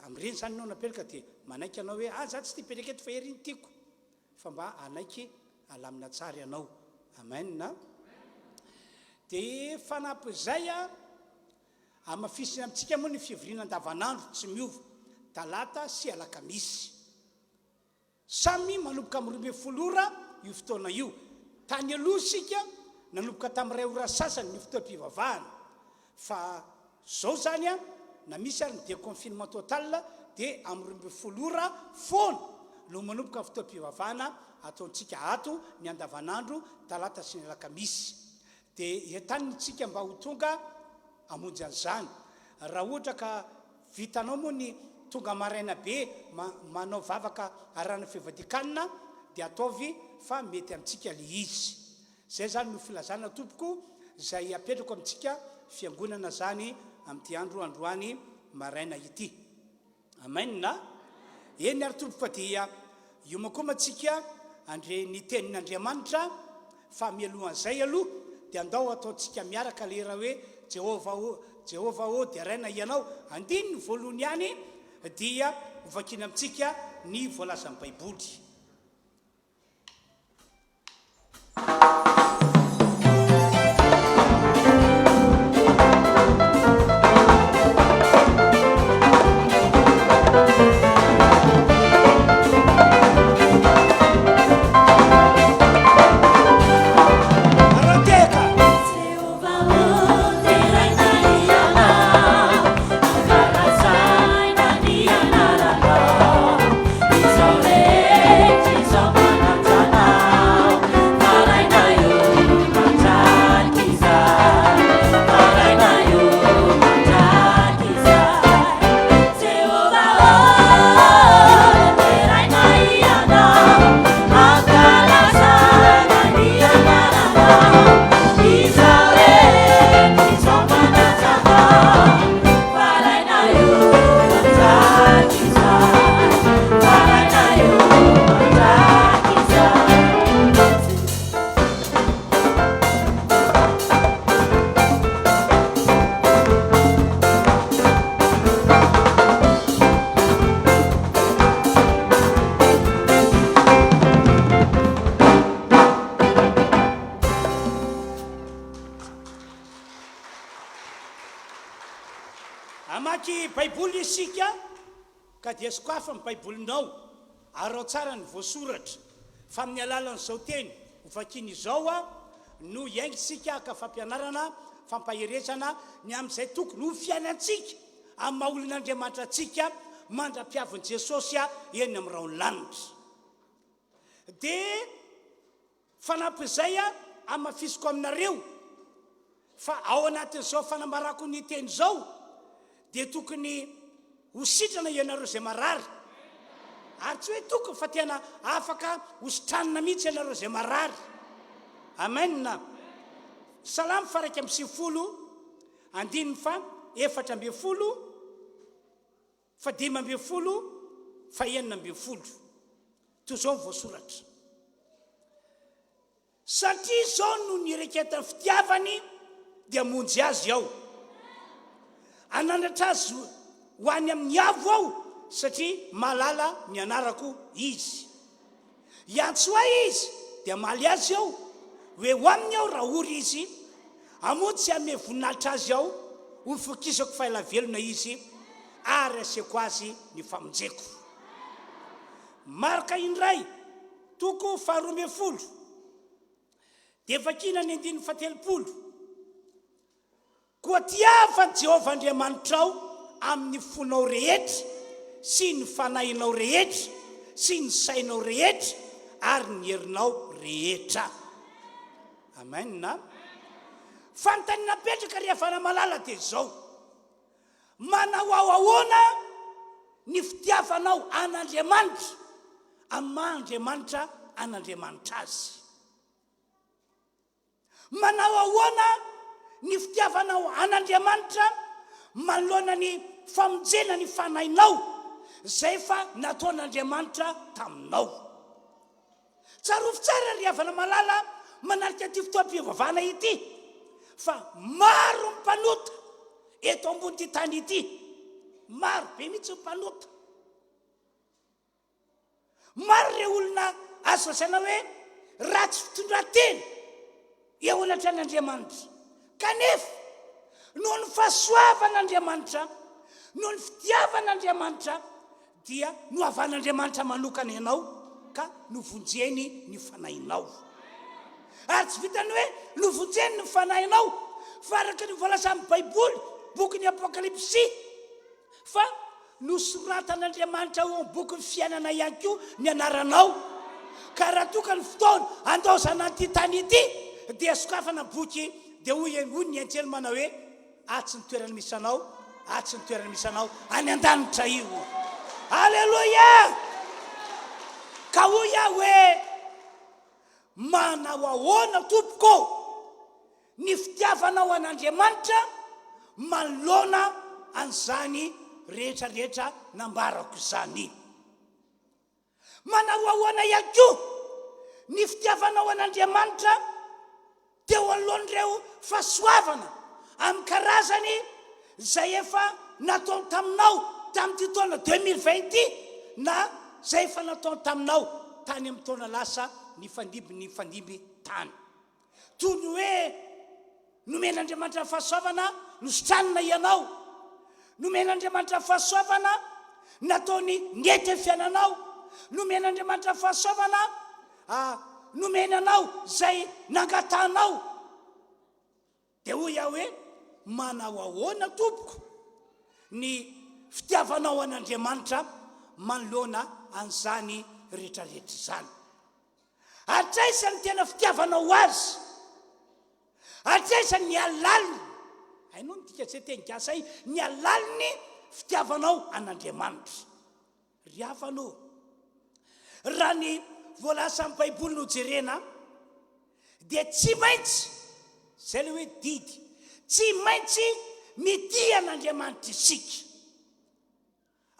am'ireny zany ianao napetraka dia manaiky ianao hoe za tsy tia petraka eto fa ery ny tiako, fa mba anaiky alamina tsara ianao. Amen. Dia fanampy zay amafisina amintsika moa ny fivoriana andavanandro tsy miova talata sy alakamisy, samy manomboka amin'ny 12 ora io fotoana io. Tany aloha sika nanomboka tamin'ny 2 ora sasany ny fotoam-pivavahana, fa zao zany na misy ary ny déconfinement total dia amin'ny 12 ora foana no manomboka ny fotoam-pivavahana ataontsika ato ny andavanandro talata sy ny alakamisy. Dia entanitsika mba ho tonga amonjy an'izany. Raha ohatra ka vitanao moa ny tonga maraina be manao vavaka arahana fivadikanina dia ataovy fa mety amintsika le izy. Zay zany no filazana tompoko izay apetrako amintsika fiangonana zany amin'ity andro androany maraina ity. Amen. Eny ary tompo fa dia iomakoma antsika andre ny tenin'Andriamanitra fa mialohan'izay aloha dia andao ataontsika miaraka le raha hoe Jehova ô dia raina ianao andiny ny voalohany ihany dia hovakina amintsika ny voalazan'ny Baiboly. mamaky baiboly isika ka dia sokafa amin'ny baibolinao ary ao tsara ny voasoratra fa amin'ny alalan'izao teny hofakiny izao a no iaingy sika ka fampianarana fampaheretsana ny amin'izay tokony ho fiainantsika amin'ny maha-olon'Andriamanitra antsika mandra-piavin'i Jesosy a eny amin'ny raha lanitra dia fanampy izay a amafisiko aminareo fa ao anatin'izao fanambarako ny teny izao dia tokony ho sitrana ianareo izay marary ary tsy hoe tokony fa tena afaka hositranina mihitsy ianareo izay marary amenna salamy faraiky amby sivifolo andininy fa efatra amby folo fa dimy amby folo fa enina amby folo toy izao ny voasoratra satria izao no niereketan'ny fitiavany dia monjy azy ao anandratra azy ho any amin'ny avo ao satria malala ny anarako izy iantso ahy izy dia maly azy ao hoe ho aminy ao raha ory izy amody tsy ame voninahitra azy ao ho fokisako faela velona izy ary asiako azy ny famonjeko marika indray toko faharoa amby folo dia vakina ny andiny fatelopolo koa tiavany Jehovah Andriamanitra ao amin'ny fonao rehetra sy ny fanahinao rehetra sy ny sainao rehetra ary ny herinao rehetra amenna fantany napetraka rehefa namalala dia izao manao ao ahoana ny fitiavanao an'Andriamanitra amin'ny maha-Andriamanitra an'Andriamanitra azy manao ahoana ny fitiavanao an'Andriamanitra manoloana ny famonjena ny fanahinao zay fa nataon'Andriamanitra taminao tsarovy tsara ry havana malala manarika ty fotoam-pivavahana ity fa maro mpanota eto ambony ty tany ity maro be mihitsy mpanota maro re olona azo saina hoe ratsy fitondratena eo olatra an'Andriamanitra kanefa noho ny fahasoavan'Andriamanitra noho ny fitiavan'Andriamanitra dia no avan'Andriamanitra manokana ianao ka novonjeny ny fanahinao ary tsy vitany hoe novonjeny ny fanahinao fa araka ny voalaza amin'ny baiboly bokyny apokalipsy fa nosoratan'Andriamanitra eo amin'ny bokyny fiainana ihany koa ny anaranao ka raha toka ny fotoana andaozana ty tany ity dia sokafana boky dia hoy ny antsely manao hoe atsy ny toerana misy anao atsy ny toerana misy anao any an-danitra io alleloia ka hoy aho hoe manao ahoana tompoko ny fitiavanao an'Andriamanitra manoloana an'izany rehetrarehetra nambarako izany manao ahoana ihany koa ny fitiavanao an'Andriamanitra teo alohan'ireo fahasoavana amin'ny karazany zay efa natao taminao tamin'ity taona 2020 na zay efa natao taminao tany amin'ny taona lasa ny fandimby tany toy ny hoe nomen'Andriamanitra fahasoavana nosotranina ianao nomen'Andriamanitra fahasoavana nataony nety fiainanao nomen'Andriamanitra fahasoavana nomenanao zay nangatanao dia hoy aho hoe manao ahoana tompoko ny fitiavanao an'Andriamanitra manoloana an'izany rehetrarehetra izany atraisany tena fitiavanao azy atraisany ny alaliny hainao ny tika tsy tenikasay ny alaliny fitiavanao an'Andriamanitra ry hafanao raha ny voalasa amin'ny baiboly no jerena dia tsy maintsy zay le hoe didy tsy maintsy mitia an'Andriamanitra isika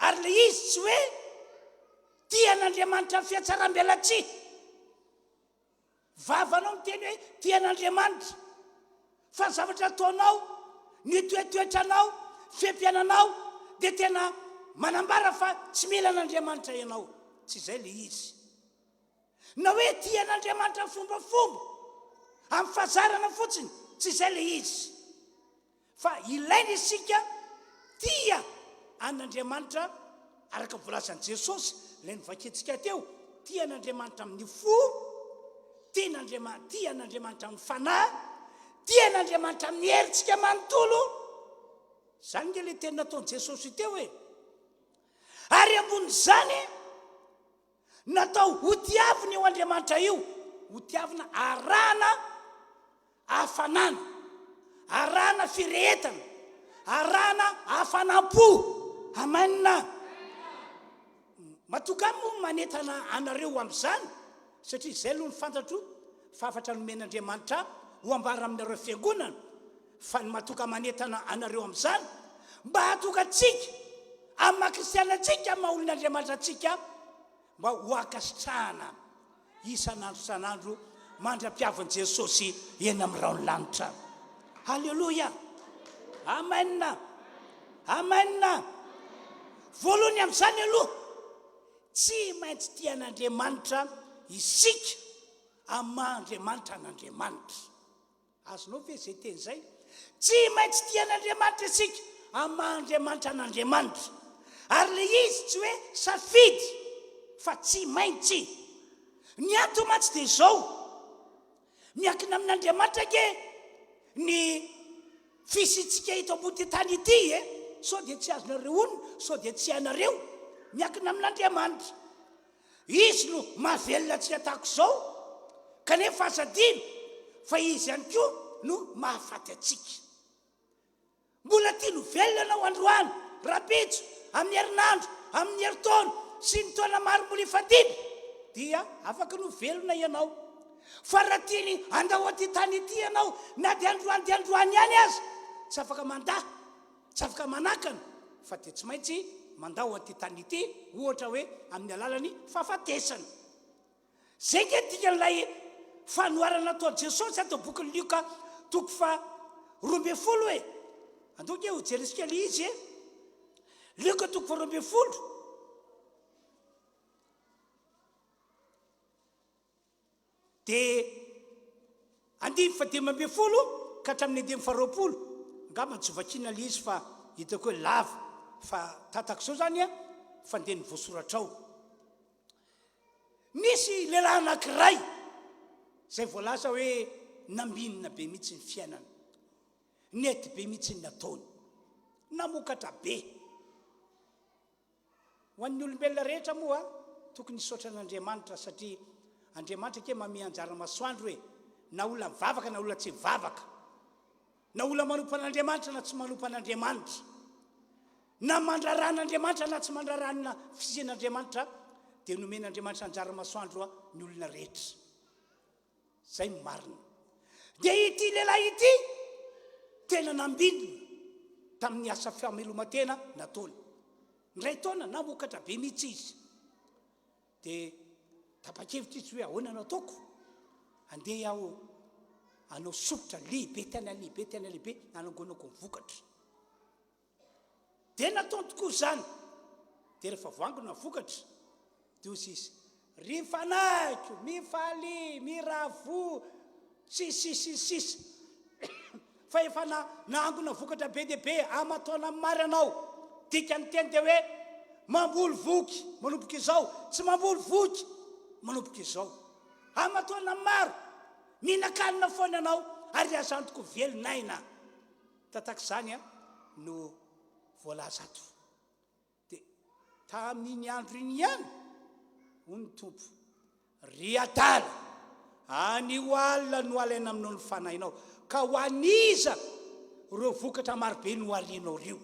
ary le izy tsy hoe tia an'Andriamanitra ny fiatsaram-belatsy vavanao miteny hoe tia an'Andriamanitra fa ny zavatra ataonao ny toetoetranao fiampiananao dia tena manambara fa tsy mila an'Andriamanitra ianao tsy izay le izy na hoe tia an'Andriamanitra fombafomba amin'ny fahazarana fotsiny tsy izay le izy fa ilaina isika tia an'Andriamanitra araka volasany Jesosy lay nivaketsika teo, tia an'Andriamanitra amin'ny fo, tia an'Andriamanitra amin'ny fanahy, tia an'Andriamanitra amin'ny heritsika manontolo. Zany nge le teny nataony Jesosy teo e. Ary ambon'izany natao ho tiavina eo Andriamanitra io, ho tiavina arahana hafanana, arahana firehetana, arahana hafanam-po. Amanina. Matoka moa manentana anareo amin'izany, satria izay aloha ny fantatro fa afatra nomen'Andriamanitra ho ambara aminareo fiangonana, fa ny matoka manentana anareo amin'izany mba hatoka atsika amin'ny maha-kristianantsika, maha olon'Andriamanitra atsika, mba ho akasitrahana isan'andro mandra-piavan'i Jesosy eny amin'ny raolanitra. Halleloia. Amen. Amen. Voalohany amin'izany aloha, tsy maintsy tian'Andriamanitra isika ama-Andriamanitra an'Andriamanitra. Azonao ve zay teny zay? Tsy maintsy tian'Andriamanitra isika ama-Andriamanitra an'Andriamanitra. Ary le izy tsy hoe safidy, fa tsy maintsy. Ny antony mantsy dia izao, miankina amin'Andriamanitra ke ny fisitsika hita ambony tany ity sao dia tsy azonareo onona, sao dia tsy anareo, miankina amin'Andriamanitra. Izy no mahavelona antsika tahako izao, kanefa azadina fa izy ihany koa no mahafaty atsika. Mbola tia no velona anao androany, rapitso, amin'ny herinandro, amin'ny heritaona sy ny taona maro mbola ifadimy, dia afaka no velona ianao. Fa raha tiany andao aty tany ity ianao, na dia androany ihany aza, tsy afaka mandaha, tsy afaka manakana, fa dia tsy maintsy mandao aty tany ity, ohatra hoe amin'ny alalany fahafatesana. Zay ke dikan'ilay fanoharana ataon'i Jesosy ato bokin'ny Lioka 12 e. Andoky ho jerisika le izy e. Lioka 12. Dia 15 ka hatramin'ny 20. Angamba tsy vakiana le izy fa hitako hoe lava, fa tatako izao zany fa ndeha ny voasoratra ao. Nisy lehilahy anankiray zay voalaza hoe naminina be mihitsy ny fiainana, nety be mihitsy ny nataony, namokatra be. Ho an'ny olombelona rehetra moa tokony hisaotra an'Andriamanitra, satria Andriamanitra ke manome anjara masoandro hoe na olona mivavaka na olona tsy mivavaka, na olona manompo an'Andriamanitra na tsy manompo an'Andriamanitra, na mandraran'Andriamanitra na tsy mandrarana fisian'Andriamanitra, dia nomen'Andriamanitra anjara masoandro ny olona rehetra. Zay marina. Dia ity lehilahy ity tena nambindina tamin'ny asa famelomantena nataony. Ndray taona namokatra be mihitsy izy. Dia tapa-kevitra izy hoe ahoana no ataoko? Andeha aho anao sokotra lehibe, tena lehibe nanangonako ny vokatra. Dia nataony tokoa zany. Dia rehefa voangona vokatra, dia hozy izy, ry fanaiko, mifaly, miravo, sisy. Fa efa nangona vokatra be dia be, amataona mary anao. Dikany teny dia hoe mamboly voky manomboka izao, tsy mamboly voky manomboka izao. Amataona maro, mihinan-kanina foana anao, ary azantoko velonaina. Tataka izany no voalaza ato. Dia tamin'iny andro iny ihany, hoy ny tompo, ry adala, anio alina no alaina aminao ny fanahinao, ka ho aniza ireo vokatra marobe no alianao reo.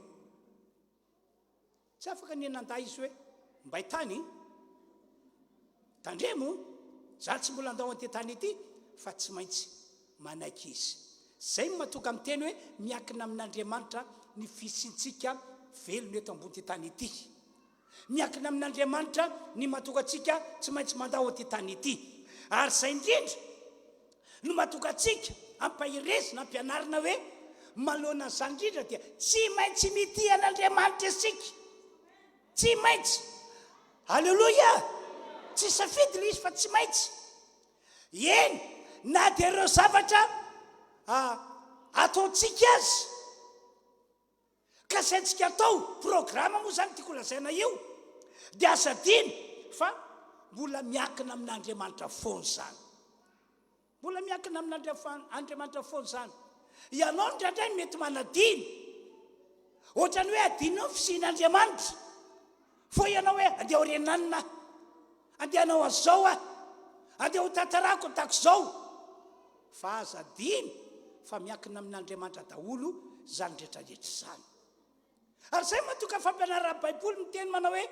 Tsy afaka nenandahy izy hoe mba hitany tandremo, za tsy mbola andao anty tany ity, fa tsy maintsy manaiky izy. Zay matoka amin'ny teny hoe miankina amin'Andriamanitra ny fisintsika velona eto ambony ty tany ity. Miankina amin'Andriamanitra ny matoka atsika tsy maintsy mandao aty tany ity. Ary zay indrindra no matoka atsika ampahiresina, ampianarina hoe malona zany indrindra dia tsy maintsy mity an'Andriamanitra isika. Tsy maintsy. Halleloia. Tsy safidy le izy fa tsy maintsy. Eny, na dia ireo zavatra ataontsika azy, ka sayntsika atao programa moa zany tiako lazaina io dia asadiny fa mbola miakina amin'Andriamanitra foana zany, mbola miakina amin'Andriamanitra foana zany. Ianao ndraindray mety manadiny ohatrany hoe adinao fisian'Andriamanitra fo ianao hoe andeha ho renanina, andeha hanao azao andeha ho tantarako tako zao, fa azadiny fa miakina amin'Andriamanitra daholo zany rehetrarehetra zany. Ary zay matoka fampianarana baiboly miteny manao hoe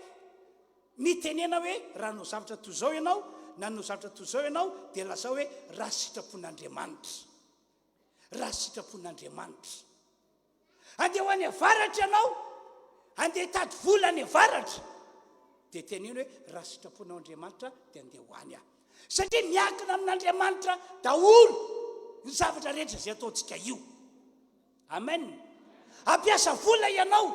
mitenena hoe raha nao zavatra toy zao ianao na nao zavatra toy zao ianao dia lazao hoe raha sitrapon'Andriamanitra, raha sitrapon'Andriamanitra. Andeha ho any avaratra ianao, andeha hitady vola any avaratra dia teneny hoe raha sitraponao Andriamanitra dia andeha ho any aho, satria miakina amin'Andriamanitra daholo ny zavatra rehetra zay ataontsika io. Amen. Ampiasa vola ianao,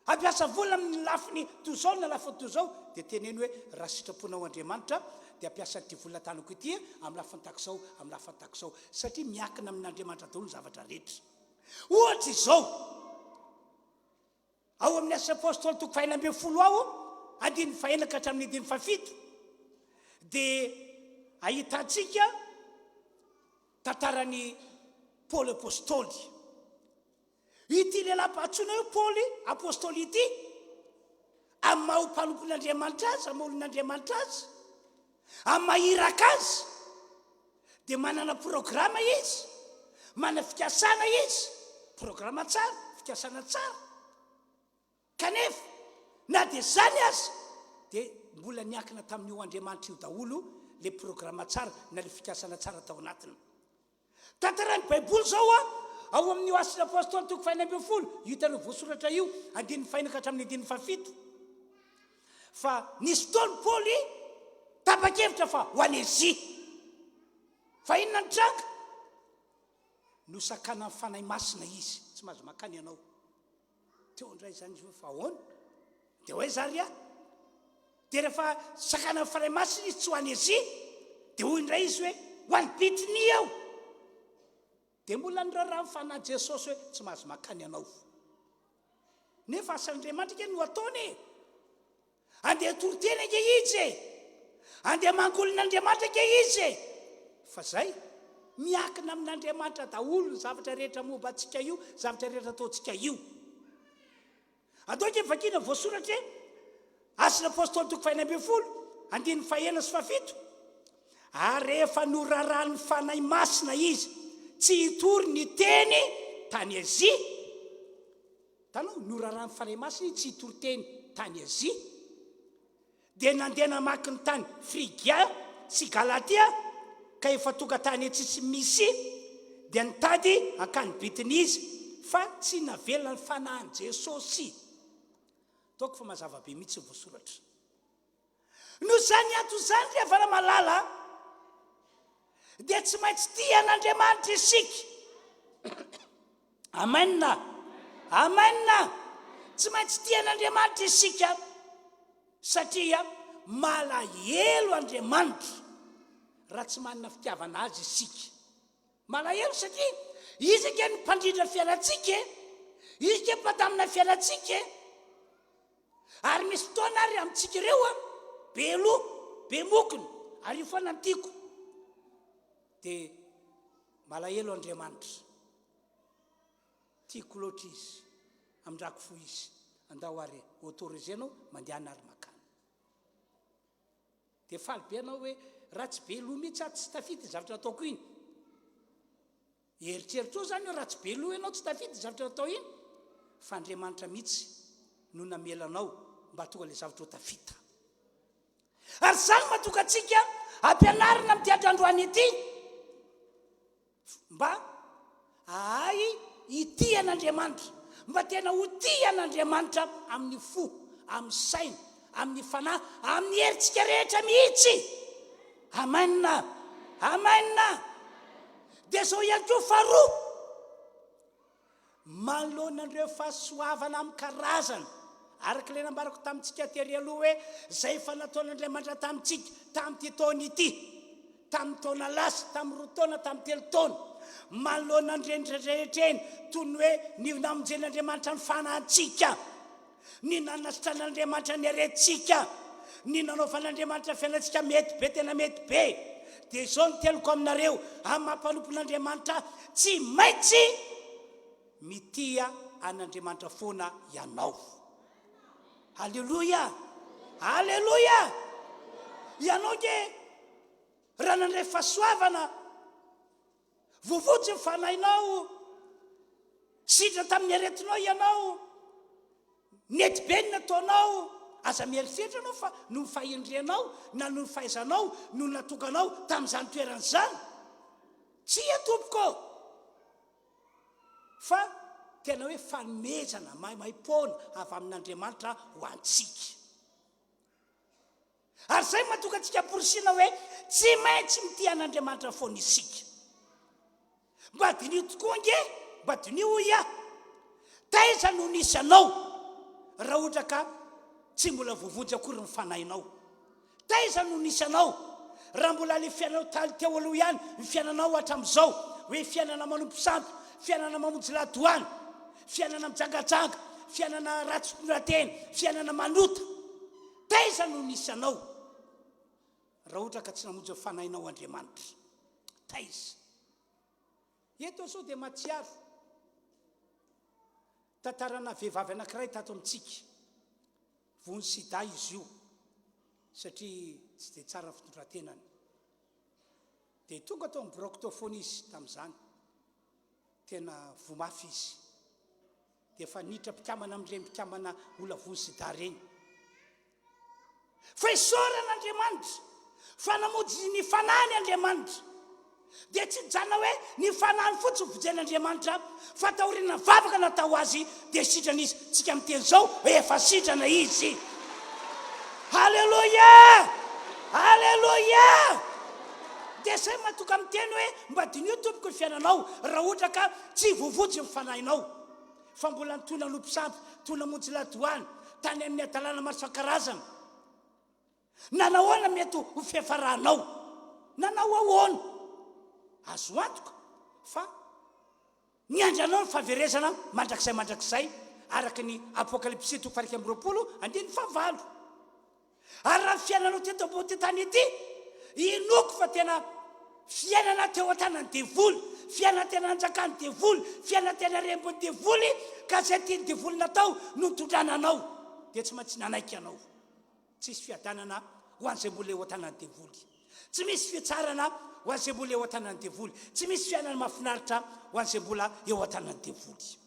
ampiasa vola amin'ny lafiny toy zao na lafiny toy zao dia teneny hoe raha sitraponao Andriamanitra dia ampiasa ty vola tanako ity amin'ny lafiny takizao, amin'ny lafiny takizao, satria miakina amin'Andriamanitra daholo ny zavatra rehetra. Ohatra izao ao amin'ny asa apôstôly toko 4 ao andiny fahenaka hatramin'ny dimy fafito dia ahitantsika tantarany Paoly apôstôly. Ity lehilahy antsoina hoe Paoly apôstôly ity amin'ny maha mpanompon'Andriamanitra azy, amin'ny olon'Andriamanitra azy, amin'ny mahiraka azy dia manana programa izy, manana fikasana izy, programa tsara, fikasana tsara. Kanefa na dia zany azy dia mbola niakina tamin'io Andriamanitra io daholo le programa tsara na le fikasana tsara tao anatiny. Tantarany baiboly zao ao amin'ny asina apôstôly toko 4 hitanao voasoratra io andiny fahenaka hatramin'ny dimy fafito fa nisy fotoany Paoly tapa-kevitra fa ho any Azia, fa inona ny tranga nosakana amin'ny fanahy masina izy, tsy mahazo makany ianao teo indray zany izy hoe fa ahoana dia hoe zaria dia rehefa sakana amin'ny fanahy masina izy tsy ho any Azia dia hoy indray izy hoe ho any Bitinia aho, dia mbola niraraha fanahy Jesosy hoe tsy mahazo makany ianao, nefa asan'Andriamanitra ke no ataony andeha torotena ke izy andeha mangolon'Andriamanitra ke izy fa zay miakina amin'Andriamanitra daholo ny zavatra rehetra momba antsika io, zavatra rehetra ataontsika io. Ataoko vakina voasoratra asina apôstôly toko 4 andiny fahenana sy fafito ary rehefa noraraha ny fanahy masina izy tsy hitory ny teny tany Azia. Tanao noraraha ny fanahy masina izy tsy hitory teny tany Azia dia nandeha namaky ny tany Frigia sy Galatia ka efa tonga tany tsisy misy dia nitady ankany Bitinia izy fa tsy navela ny fanahin Jesosy. Taoko fa mazava be mihitsy ny voasoratra. No zany ato zany rehefa raha malala dia tsy maintsy tia an'Andriamanitra isika. Amen. Amen. Tsy maintsy tia an'Andriamanitra isika satria malahelo Andriamanitra raha tsy manana fitiavana azy isika. Malahelo satria izy ke ny mpandrindra fialantsika, izy ke mpandamina fialantsika, ary misy fotoana ary amintsika ireo be loha be mokony ary io foana antiko dia malahelo Andriamanitra, tiako loatra izy amindrako fo izy andao ary autorisenao mandehana ary makany dia faly be anao hoe raha tsy be loha mihitsy tsy tafity zavatra ataoko iny. Eritreritrao zany hoe raha tsy be loha ianao tsy tafity zavatra atao iny fa Andriamanitra mihitsy no namelanao mba tonga le zavatra ho tafita. Ary zany mahatonga antsika ampianarina amin'ity androany ity mba ahay ity an'Andriamanitra, mba tena ho tia an'Andriamanitra amin'ny fo, amin'ny saina, amin'ny fanahy, amin'ny herintsika rehetra mihitsy. Amen. Amen. Dia zao ihany koa faharoa manoloana an'ireo fahasoavana amin'ny karazana araka ilay nambarako tamintsika tery aloha hoe zay fa nataon'Andriamanitra tamintsika tamin'ity taona ity, tamin'ny taona lasa, tamin'ny 2 taona, tamin'ny 3 taona, manoloana andrendrerehetreny toy ny hoe ny namonjen'andriamanitra ny fanahantsika, ny nanasitran'andriamanitra ny aretintsika, ny nanaovan'andriamanitra fiainantsika mety be tena mety be. Dia izao ny teloko aminareo amin'ny mampanompon'andriamanitra tsy maintsy mitia an'andriamanitra foana ianao. Halleloia, halleloia. Ianao ge raha nandray fahasoavana, vovotsy ny fanahinao, sidra tamin'ny aretinao ianao, nety be ny nataonao, aza mieritreritra anao fa no ny fahendrenao na no ny fahaizanao no natokanao tamin'izany toeran'izany. Tsy atompoko fa tena hoe fanomezana maimaimpona avy amin'Andriamanitra ho antsika. Ary zay mahatonga antsika porosina hoe tsy maintsy mitia an'Andriamanitra foana isika. Mba dinio tokoa nge, mba dinio ia, taiza no nisy anao raha ohatra ka tsy mbola voavotsy akory ny fanahinao. Taiza no nisy anao raha mbola le fiainanao teo aloha ihany ny fiainanao hatramin'izao, hoe fiainana manompo santo, fiainana mamonjy ladoany, fiainana mijangajanga, fiainana ratsorateny, fiainana manota. Taiza no nisy anao raha ohatra ka tsy namonjy fanahinao Andriamanitra. Taiza. Eto zao dia mahatsiaro tantarana vehivavy anankiray tato amintsika. Vony sida izy io satria tsy dia tsara fitondrantenany. Dia tonga tao amin'ny borako tao foana izy tamin'izany. Tena vomafy izy. Dia efa niditra mpikamana amin'ireny mpikamana olona vony sida reny. Fa isaoran'Andriamanitra fa namonjy ny fanahiny Andriamanitra. Dia tsy jana hoe ny fanahiny fotsiny vojen'Andriamanitra fa taoriana vavaka natao azy dia sitrana izy. Tsika miteny zao efa sitrana izy. Halleluia, halleluia. Dia zay mahatonga miteny hoe mba dinio tompoko ny fiainanao raha ohatra ka tsy voavotsy ny fanahinao fa mbola nitona lompo sampy, tona monjy ladoany tany amin'ny adalana maro isan-karazana. Nanahoana mety ho fiafarahanao? Nanao ahoana? Azo antoka fa niandranao ny fahaverezana mandrakizay araka ny Apokalipsy 2:20. Ary raha fiainanao teto ambony tany ety, inoko fa tena fiainana teo an-tanan'ny devoly, fiainana tena anjakany devoly, fiainana tena rembon'ny devoly, ka zay tiany devoly natao no tondrana anao. Dia tsy maintsy nanaiky anao. Tsisy fiadanana ho an'izay mbola eo an-tanan'ny devoly. Tsy misy fiatsarana ho an'izay mbola eo an-tanan'ny devoly. Tsy misy fiainana mahafinaritra ho an'izay mbola eo an-tanan'ny devoly.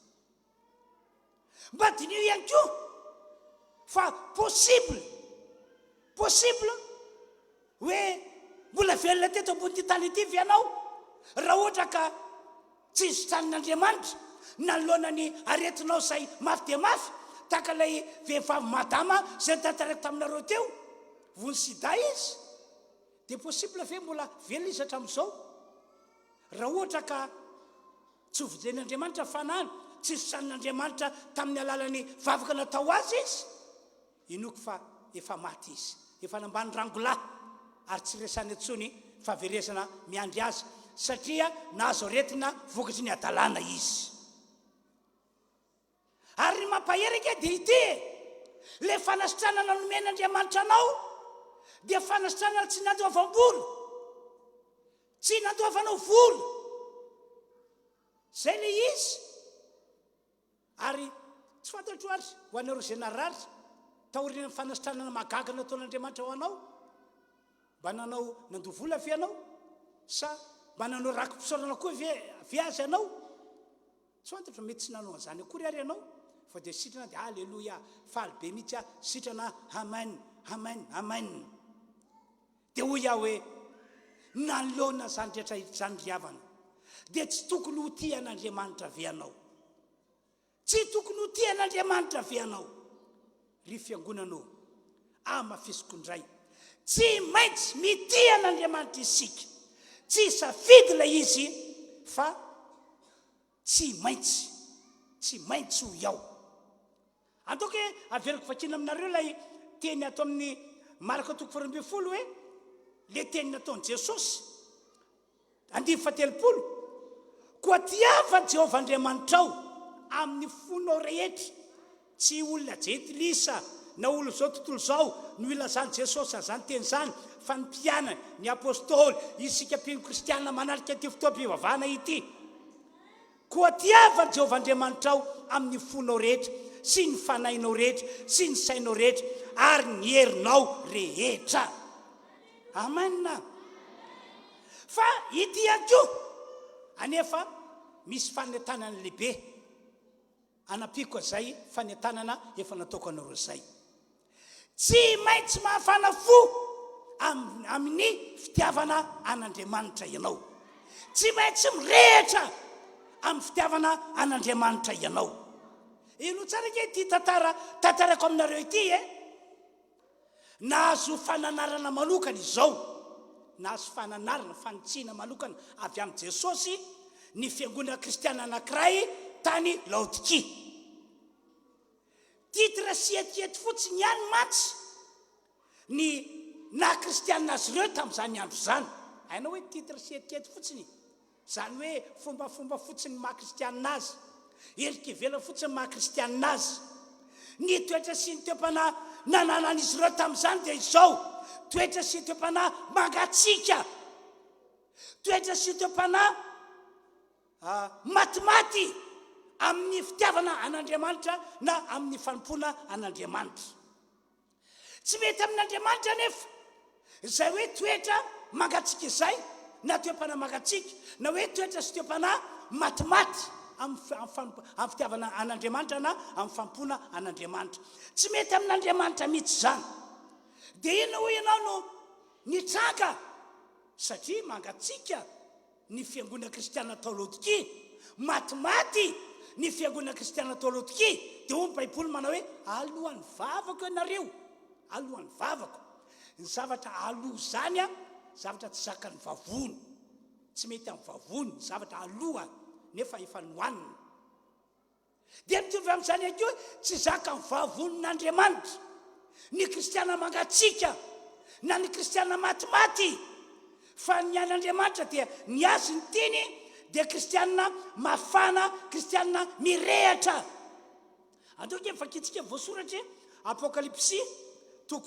Mba dinio ihany koa fa possible hoe mbola velona teto ambony tany ity vianao raha ohatra ka tsy zotran'Andriamanitra nanoloana ny aretinao zay mafy dia mafy, taka ilay vehivavy madama zay tantarako taminareo teo, vony sida izy. Dia possible ve mbola velona izy hatramin'izao raha ohatra ka tsy vojen'Andriamanitra fanahiny, tsy zotran'Andriamanitra tamin'ny alalan'ny vavaka natao azy izy? Inoko fa efa maty izy, efa nambany rangolahy ary tsy resany antsony fahaverezana miandry azy satria nahazo aretina vokatry ny adalana izy. Ary ny mampaherika dia ity, le fanasitrana nanomen'Andriamanitra anao dia fanasitrana tsy nandoavam-bolo, tsy nandoavanao volo. Zay le izy. Ary tsy fantatro azy ho anareo zay nararitra taoriana ny fanasitrana magaga nataon'Andriamanitra ho anao. Mba nanao nandovola ve ianao? Sa mba nanao rakom-pisaorana koa ve azy ianao? Tsy fantatro, mety tsy nanao an'izany akory ary ianao. Fa dia sitrana dia halleluia, faly be mihitsy sitrana amen, amen, amen. Dia hoy aho hoe nanoloana zany rehetra izany riavana dia tsy tokony ho tia an'Andriamanitra ve ianao? Tsy tokony ho tia an'Andriamanitra ve ianao? Ry fiangonanao amafisokondray, tsy maintsy mitia an'Andriamanitra isika. Tsy safidy ilay izy fa tsy maintsy ho iaho. Antoka hoe averiko vakina aminareo ilay teny ato amin'ny Marka 4:20 hoe le teny nataon'i Jesosy 9:30 koa tiava Jehovah Andriamanitra ao amin'ny fonao rehetra, tsy olona jetilisa na olo zao tontolo zao no ilazany Jesosy zany teny zany, fa ny mpianany, ny apôstôly, isika mpino kristianina manarika ty fotoam-pivavahana ity. Koa tiava Jehovah Andriamanitra ao amin'ny fonao rehetra sy ny fanainao rehetra sy ny sainao rehetra ary ny herinao rehetra. Amen. Fa ity ihany koa anefa misy fanentanana lehibe anapiko zay fanentanana efa nataoko anareo zay. Tsy maintsy mahafana fo amin'ny fitiavana an'Andriamanitra ianao. Tsy maintsy mirehitra amin'ny fitiavana an'Andriamanitra ianao. Ino tsara ke ty tantarako aminareo ity nahazo fananarana manokana izao, nahazo fananarana fanitsiana manokana avy amin'ny Jesosy ny fiangonana kristiana anankiray tany Laodikia. Titra sy etikety fotsiny ihany matsy ny na kristianina azy ireo tamin'izany andro zany. Hainao hoe titra sy etikety fotsiny, zany hoe fombafomba fotsiny maha-kristianina azy, elikevela fotsiny maha-kristianina azy. Ny toetra sy ny toepana nananan'izy ireo tamin'izany dia izao: toetra sy toepana mangatsika, toetra sy toepana matimaty amin'ny fitiavana an'Andriamanitra na amin'ny fanompoana an'Andriamanitra. Tsy mety amin'Andriamanitra nefa izay hoe toetra mangatsika izay, na toepana mangatsika, na hoe toetra sy toepana matimaty amin'ny fitiavana an'Andriamanitra na amin'ny fanompoana an'Andriamanitra. Tsy mety amin'Andriamanitra mihitsy zany. Dia ino ho ianao no nitranga, satria mangatsika ny fiangonana kristiana tao Laodikia, matimaty ny fiangonana kristiana tao Laodikia. Dia hoy ny Baiboly manao hoe alohan'ny vavako ianareo, alohan'ny vavako. Ny zavatra aloha zany zavatra tsy zakan'ny vavony, tsy mety amin'ny vavony ny zavatra aloha nefa efa nohanina. Dia mitovy amin'izany ihany koa tsy zakan'ny vavonin'Andriamanitra ny kristiana mangatsika na ny kristiana matimaty, fa ny an'Andriamanitra dia ny azy ny teny dia kristiana mafana, kristiana mirehatra. Andao ke fakitsika voasoratra Apokalipsy toko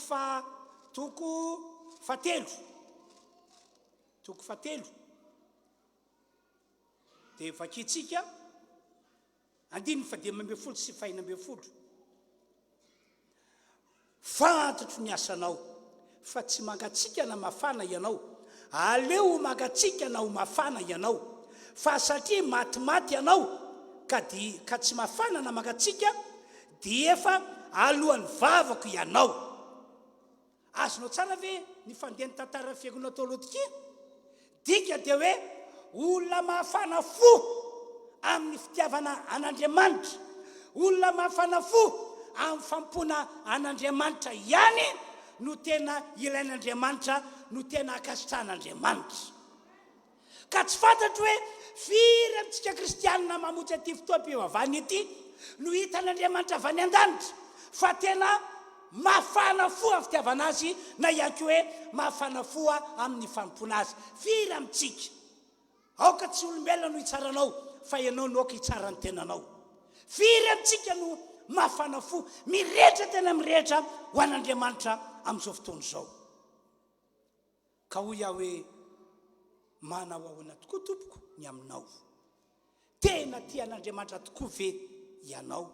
fatelo dia vakitsika 15 sy 20. Fantatro ny asanao, fa tsy mangatsika na mafana ianao. Aleo mangatsika na ho mafana ianao, fa satria matimaty ianao ka tsy mafana na mangatsika, dia efa alohan'ny vavako ianao. Azonao tsara ve ny fandehany tantara fiangonana tao Laodikia? Dika dia hoe olona mahafana fo amin'ny fitiavana an'Andriamanitra, olona mahafana fo amin'ny fanompoana an'Andriamanitra ihany no tena ilain'Andriamanitra, no tena akasitrahan'Andriamanitra. Ka tsy fantatro hoe firy amintsika kristianina mamotsy aty fotoam-pivavahana ity no hitan'Andriamanitra avy any an-danitra, fa tena mafana fo amin'ny fitiavana azy, na ihany koa hoe mafana fo amin'ny fanompoana azy. Firy amintsika? Aoka tsy olombelona no hitsaranao, fa ianao no aoka hitsara ny tenanao. Firy amintsika no mafana fo, mirehitra tena mirehitra ho an'Andriamanitra amin'izao fotoana izao. Ka hoy aho hoe manao ahoana tokoa tompoko ny aminao, tena tian'Andriamanitra tokoa ve ianao,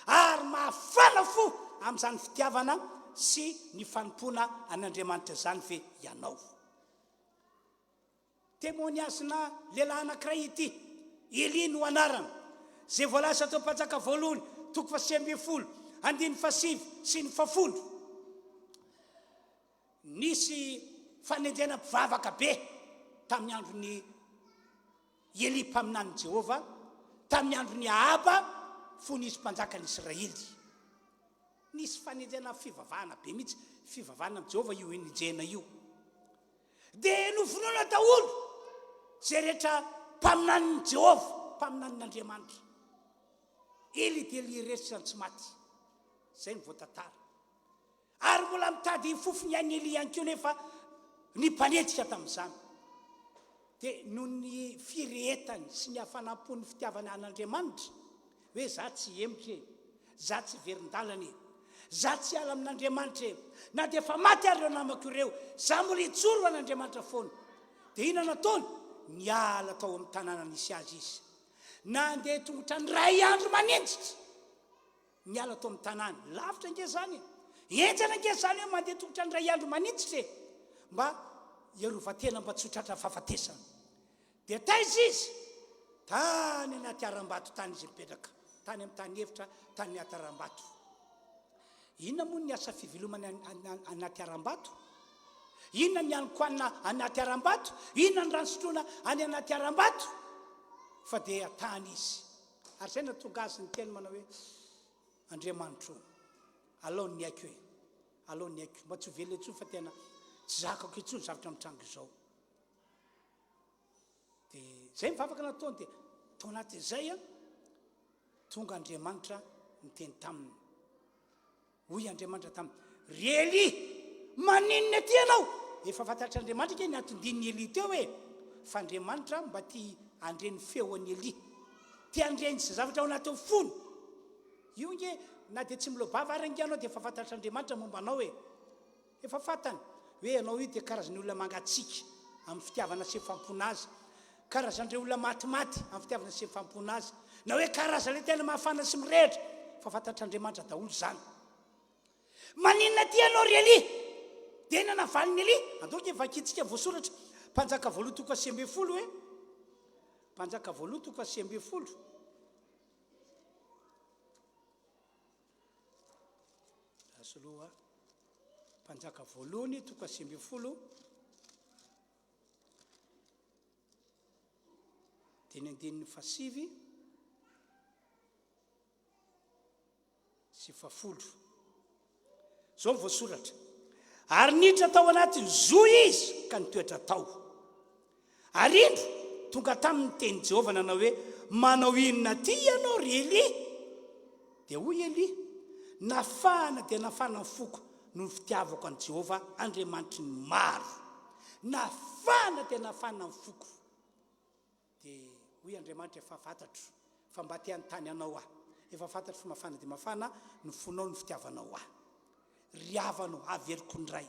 ary mahafana fo amin'izany fitiavana sy ny fanompoana an'Andriamanitra zany ve ianao. Témoignage-na lehilahy anankiray ity, Eli no anarana, zay voalaza tao Mpanjaka voalohany toko 8 andiny 7 sy ny 10. Nisy fanenjena mpivavaka be tamin'ny andron'ny Eli mpaminany Jehova, tamin'ny andron'ny Ahaba fonisy mpanjakan'Israely. Nisy fanenjena fivavahana be mihitsy, fivavahana amin'ny Jehova io enijena io. Dia novonoana daholo zay rehetra mpaminan'ny Jehova, mpaminan'Andriamanitra. Eli dia liresy tsy maty, zay ny voatantara. Ary mbola mitady fofony any Eli ihany koa nefa ny mpanetika tamin'izany. dia noho ny firehetany sy ny hafanampony fitiavany an'Andriamanitra hoe za tsy emika e, za tsy verin-dalana e, za tsy ala amin'Andriamanitra e, na dia efa maty ary ireo namako ireo, za mbola hijoro an'Andriamanitra foana. Dia ina nataony? Niala tao amin'ny tanàna nisy azy izy, nandeha tongotra ny ray andro manenjitra, niala tao amin'ny tanàna. Lavitra ange zany e, enjana ange zany hoe mandeha tongotra ny ray andro manenjitra e, mba iarovatena mba tsotratra fahafatesana. Dia taiza izy? Tany anaty aram-bato tany izy mipetraka, tany amin'ny tany hevitra, tany anaty aram-bato. Inona moa ny asa fivelomana anaty aram-bato? Inona ny hanikoanina anaty aram-bato? Inona ny ranosotroana any anaty aram-bato? Fa dia tany izy. Ary zay natonga azy ny teny manao hoe Andriamanitra, alao ny aiko hoe, alao ny aiko, mba tsy ho velona intsony fa tena tsy zakako intsony zavatra mitrango izao. Dia zay mivavaka nataony, dia tao anatin'izay tonga Andriamanitra niteny taminy. Hoy Andriamanitra taminy, ry Eli, maninona aty ianao? Efa fantatry Andriamanitra ke ny antondin'ny Eli teo hoe fa Andriamanitra mba tia andreny feo an'ny Eli, tia andreny sy zavatra ao anatin'ny fony. Io nge na dia tsy milobava ary ange anao dia efa fantatry Andriamanitra momba anao hoe efa fantany hoe anao io dia karazany olona mangatsika amin'ny fitiavana sy fampona azy, karazan'ireo olona matimaty amin'ny fitiavana sy fampona azy, na hoe karazana tena mahafana sy mirehitra, fa fantatry Andriamanitra daholo zany. Maninona aty ianao ry Eli? Dia ina navaliny Eli? Andoha vakitsika voasoratra Mpanjaka voaloha toko faha 10 hoe Mpanjaka voaloha toko faha 10. Asoloha Mpanjaka voalohany toko faha 10 dia ny andininy faha 7 sy faha 10. Zao voasoratra, ary niditra tao anatiny zo izy ka nitoetra tao. Ary indro tonga tamin'ny teny Jehovah nanao hoe manao inona ty ianao ry Eli? Dia hoy Eli, nafana dia nafana ny foko no fitiavako an Jehovah Andriamanitry ny maro. Nafana dia nafana ny foko. Dia hoy Andriamanitra, efa fantatro fa mba te hanontany anao aho, efa fantatro fa mafana dia mafana ny fonao ny fitiavanao aho. Riavanao averiko ny ray,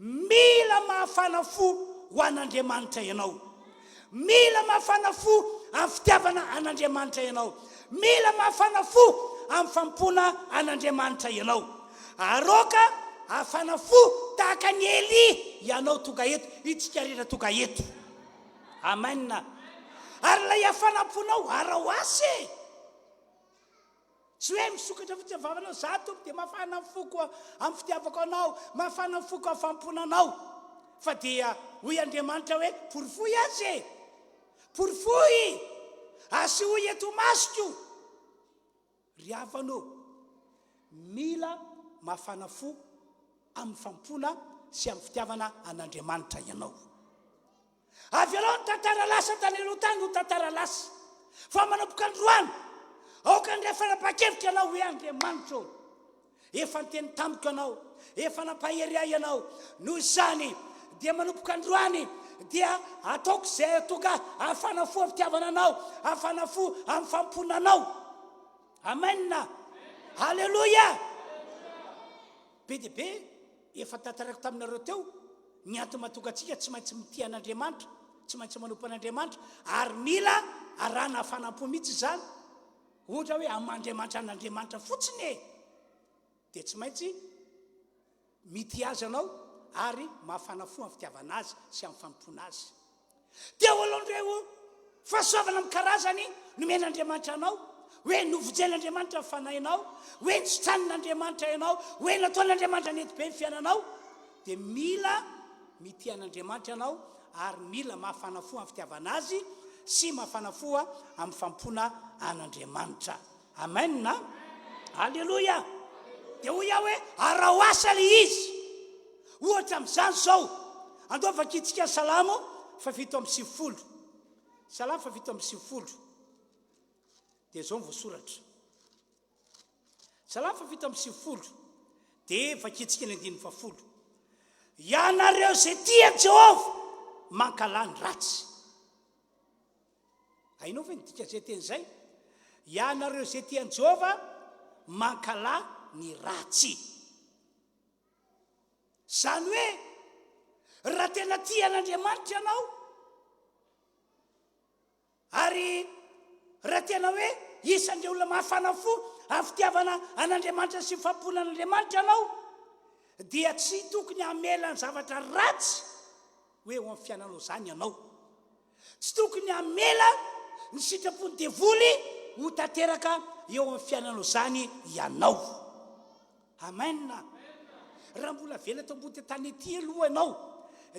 mila mahafana fo ho an'Andriamanitra ianao, mila mahafana fo amin'ny fitiavana an'Andriamanitra ianao, mila mahafana fo amin'ny fampona an'Andriamanitra ianao. Aroka hafana fo tahaka ny Eli ianao tonga eto, itsika rehetra tonga eto. Amen. Ary lay hafanam-ponao arao asy, tsy hoe misokatra fitiavanao, za tompo dia mafana ny foko amin'ny fitiavako anao, mafana ny foko amin'ny famponanao. Fa dia hoy Andriamanitra hoe porifoy azy e, porifoy, asy hoy eto masoko. Riavanao, mila mafana fo amin'ny fampona sy amin'ny fitiavana an'Andriamanitra ianao. Avy alao ny tantara lasa tany aloha tany ho tantara lasa, fa manomboka androany aoka ny rehefa napakevitra ianao hoe Andriamanitra efa niteny tamiko ianao, efa nampahery ianao, noho izany dia manomboka androany dia ataoko izay tonga hafana fo amin'ny fitiavana anao, hafana fo amin'ny fampona anao. Amen. Halleluja. Be dia be efa tantarako taminareo teo ny antony mahatonga antsika tsy maintsy mitia an'Andriamanitra, tsy maintsy manompo an'Andriamanitra, ary mila arahana hafanam-po mihitsy zany. Ohatra hoe amin'Andriamanitra an'Andriamanitra fotsiny e, dia tsy maintsy mity azy anao ary mahafana fo amin'ny fitiavana azy sy amin'ny fampona azy. Dia oloandreo fahasoavana amin'ny karazany nomen'Andriamanitra anao, hoe novojen'Andriamanitra ny fanahinao, hoe nitranon'Andriamanitra ianao, hoe nataon'Andriamanitra nety be ny fiainanao. Dia mila mity an'Andriamanitra ianao ary mila mahafana fo amin'ny fitiavana azy sy mahafana fo amin'ny fampona an'Andriamanitra. Amen. Halleluja. Dia hoy aho hoe arao asa le izy. Ohatra amin'izany zao, andao vakitsika Salamo fa 7:50. Salamo fa 7:50. Dia zao voasoratra. Salamo fa 7:50. Dia vakitsika ny 10:10. Ianareo zay tia Jehovah mankalany ratsy, hainao ve nidika zay teny zay ianareo zay tiany Jehova mankala ny ratsy zany hoe raha tena tian'Andriamanitra ianao ary raha tena hoe isan'ireo olona mahafana fo afitiavana an'Andriamanitra sy fampona an'Andriamanitra ianao dia tsy tokony hamela ny zavatra ratsy hoe eo amin'ny fiainanao zany ianao tsy tokony hamela ny sitrapony devoly ho tanteraka eo amin'ny fiainanao zany ianao amen raha mbola vela tao ambony tany ety aloha ianao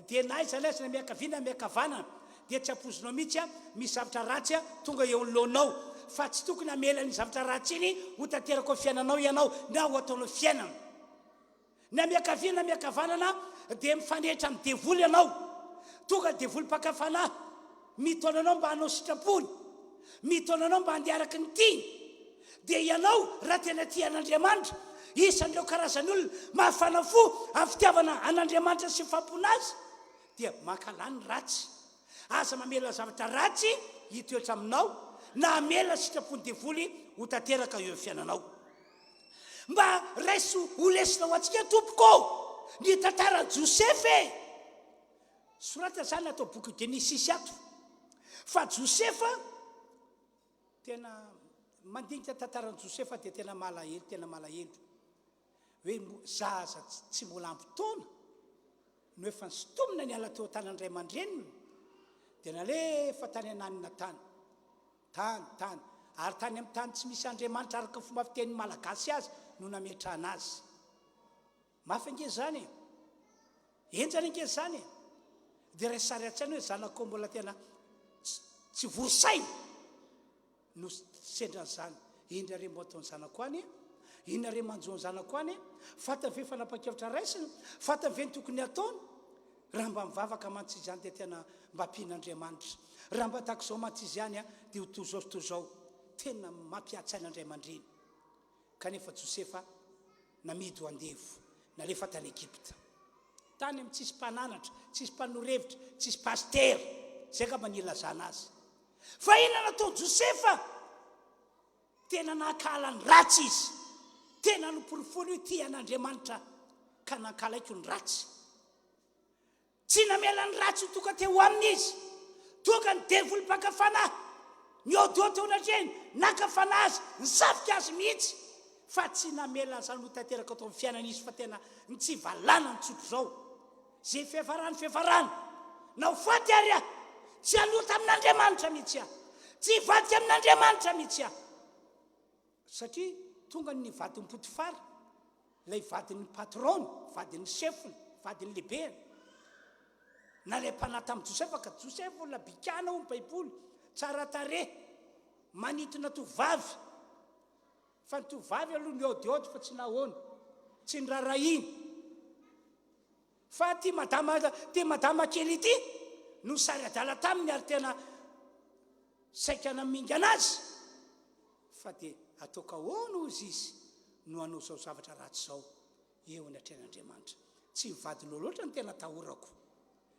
dia na aiza laizana miakaviana miakavana dia tsy ampozinao mihitsy misy zavatra ratsy tonga eo loanao fa tsy tokony hamela ny zavatra ratsy iny ho tanteraka eo fiainanao ianao na ho ataonao fiainana na miakaviana miakavanana dia mifanetra amin'ny devoly ianao tonga ny devoly mpakafana mitona anao mba hanao sitrapony mitona anao mba handearaka ny tiany dia ianao raha tena tian'Andriamanitra isan'ireo karazan'olona mahafana fo afitiavana an'Andriamanitra sy fampona azy dia mankalany ratsy aza mamela zavatra ratsy hitoetra aminao na hamela sitrapony devoly ho tanteraka eo fiainanao mba raiso ho lesina ho antsika tompoko ny tantaran'i Josepha sorata zany atao boky Genesis ato fa Josepha tena mandinika tantaran'i Josepha dia tena malahelo hoe zaza tsy mbola ampy taona no efa nisitomina ny ala teo tanany ray aman-dreniny dia nalefa tany ananina tany ary tany amin'ny tany tsy misy Andriamanitra araka fomba fitenin'ny malagasy azy no nametrahana azy mafy ange zany enjany ange zany dia ray sary an-tsaina hoe zanako mbola tena tsy vorosaina no sendran' zany indra re mbo ataony zanako any inona re manjoany zanako any fatany ve fanapa-kevitra raisina fatany ve ny tokony ataony raha mba mivavaka mantsy izany dia tena mba mpihin'Andriamanitra raha mba tahaka izao mantsy izy any dia ho toy zao tena mampiatsain'Andray aman-dreny kanefa Josefa namidy ho andevo nalefa tany Egypta tany amin'ny tsisy mpananatra tsisy mpanorevitra tsisy paster zay ka manilazana azy fa inona nataony Josefa tena nakala ny ratsy izy tena noporofony hoe tian'Andriamanitra ka nankalaiko ny ratsy tsy namela ny ratsy ho toka teo aminy izy toka ny devoly mpakafana ny odioto onatreny nakafana azy ny safika azy mihitsy fa tsy namela zany ho tanteraka atao amin'ny fiainana izy fa tena ny tsy valana nitsotro zao zay fihavarany na ho faty ary tsy hanota amin'Andriamanitra mihitsy tsy vadika amin'Andriamanitra mihitsy satria tonga ny vadin'ny Potifara lay vadin'ny patrony vadin'ny chefony vadin'ny lehibeany na lay mpanata amin'ny Josefa ka Josefa olona bikana ho ny baiboly tsara tare manitona tovavy fa ny tovavy aloha ny odioty fa tsy nahoana tsy ny rarahiny fa ty madama kely ity no sary adala taminy ary tena saika naminga anazy fa dia ataoka hoana ozy izy no hanao zao zavatra ratsy zao eo ny atrehan'Andriamanitra tsy mivadinao loatra ny tena tahorako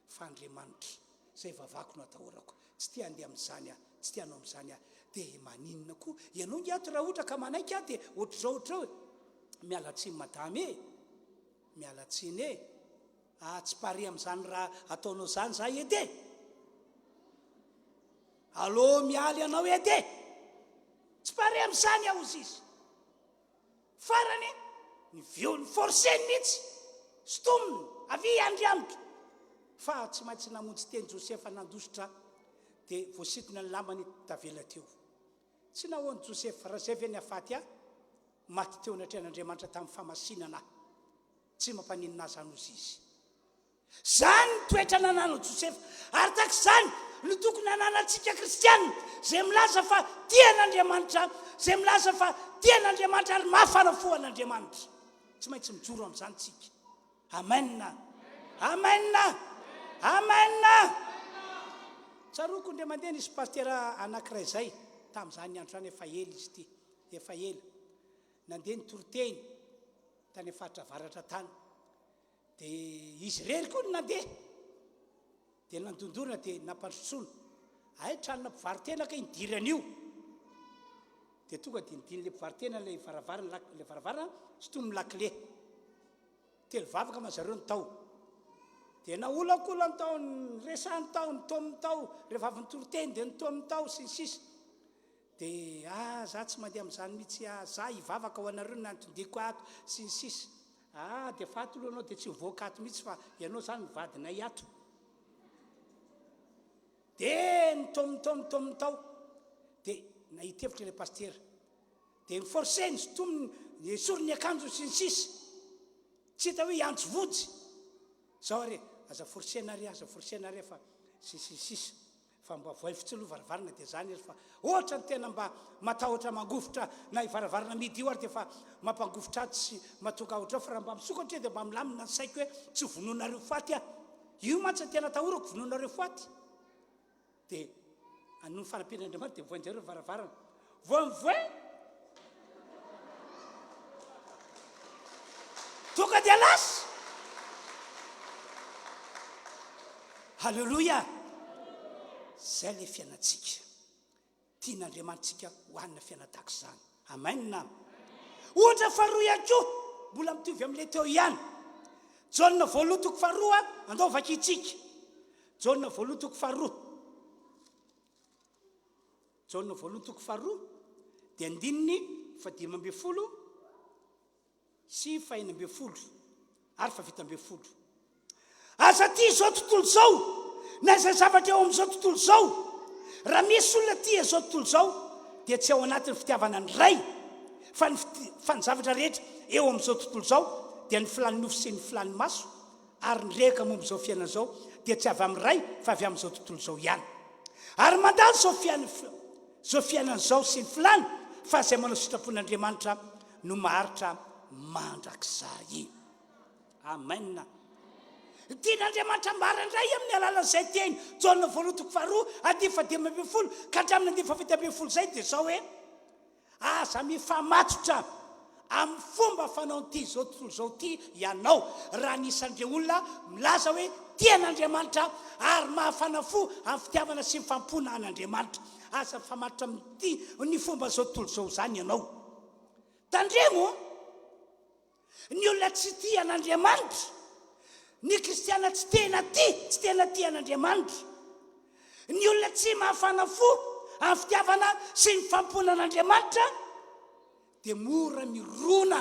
fa Andriamanitra zay vavako no atahorako tsy tia andeha amin'izany tsy tianao amin'izany dia maninona koa ianao ngiato raha ohatra ka manaiky dia ohatr'izao mialatsiny madame mialatsiny tsy pare amin'izany raha ataonao zany za edy allo mialy ianao edy tsy pare amin'izany ozy izy farany ny viony forceny mihitsy stominy avy andriamitra fa tsy maintsy namonjy teny Josefa nandositra dia voasitona ny lamany tavela teo tsy nahoany Josefa raha zay ve ny afaty maty teo ny atrehan'Andriamanitra tamin'ny famasinana tsy mampaninina azy ozy izy zany toetra nanana Josefa ary tahaka izany no tokony nananantsika kristianina zay milaza fa tian'Andriamanitra zay milaza fa tian'Andriamanitra ary mahafana fo an'Andriamanitra tsy maintsy mijoro amin'izany tsika amen tsaroko ndre mandeha nisy pastera anankiray zay tamin'izany andro zany efa ela izy ty efa ela nandeha nitoroteny tany faritra varatra tany dia izy rery koa ny nandeha dia nandondorona dia nampandrotsona tranona mpivaritena ka idiran'io dia tonga dinidiny le mpivaritena le varavarana sotomy lakile telo vavaka mazareo ny tao dia na olakola ny tao ny resany tao ny tominy tao rehefa avy nytoroteny dia ny tominy tao sy ny sisa dia za tsy mandeha amin'izany mihitsy za hivavaka ho anareo nantondiko ato sy ny sisa dia fato aloha anao dia tsy mivoaka ato mihitsy fa ianao zany mivadinay ato dia nytominy tao dia nahitevitra le pastera dia nyforceny sotominy esorony akanjo sy ny sisa tsy hita hoe iantso vojy zao re aza forcenare fa sisa fa mba voaifitsy aloha varavarana dia zany izy fa ohatra ny tena mba matahotra mangofotra na ivaravarana midy io ary dia fa mampangofotra ato sy matonga ohatrao fa raha mba misokatra dia mba milamina ny saiko hoe tsy vononareo faty io mantsy tena tahorako vononareo faty dia anony fanampian'Andriamanitra dia voanjareo varavarana voamivoe tonga dia lasa halleloia zay le fiainatsika tian'Andriamanitsika hoanina fiainataka izany amen na ohatra faharoa ihany koa mbola mitovy amin'ilay teo ihany Jaona voalotoko faharoa andao vakitsika Jaona voalotoko faharoa Jaona voalotoko faharoa dia andininy 15 sy 14 ary 17 asa ty izao tontolo zao na izay zavatra eo amin'izao tontolo zao raha misy olona ty izao tontolo zao dia tsy ao anatin'ny fitiavana ny ray fa ny zavatra rehetra eo amin'izao tontolo zao dia ny filany nofo sy ny filany maso ary ny reka momba izao fiainana zao dia tsy avy amin'ny ray fa avy amin'izao tontolo zao ihany ary mandalo zao fiainana zao sy ny filany fa izay manao sitrapon'Andriamanitra no maharitra mandrakizay amen tian'Andriamanitra marandray amin'ny alalan'izay teny Jaona voalotoko faharoa ady 15 ka hatramin'ny 17 zay dia zao hoe aza mifamatotra amin'ny fomba fanaon'ity zao tontolo zao ty ianao raha nisan'ireo olona milaza hoe tian'Andriamanitra ary mahafanafo amin'ny fitiavana sy mifampona an'Andriamanitra aza mifamatotra amin'ity ny fomba zao tontolo zao zany ianao tandremo ny olona tsy tia an'Andriamanitra ny kristiana tsy tena tia an'Andriamanitra ny olona tsy mahafanafo amin'ny fitiavana sy ny fampona an'Andriamanitra dia mora mirona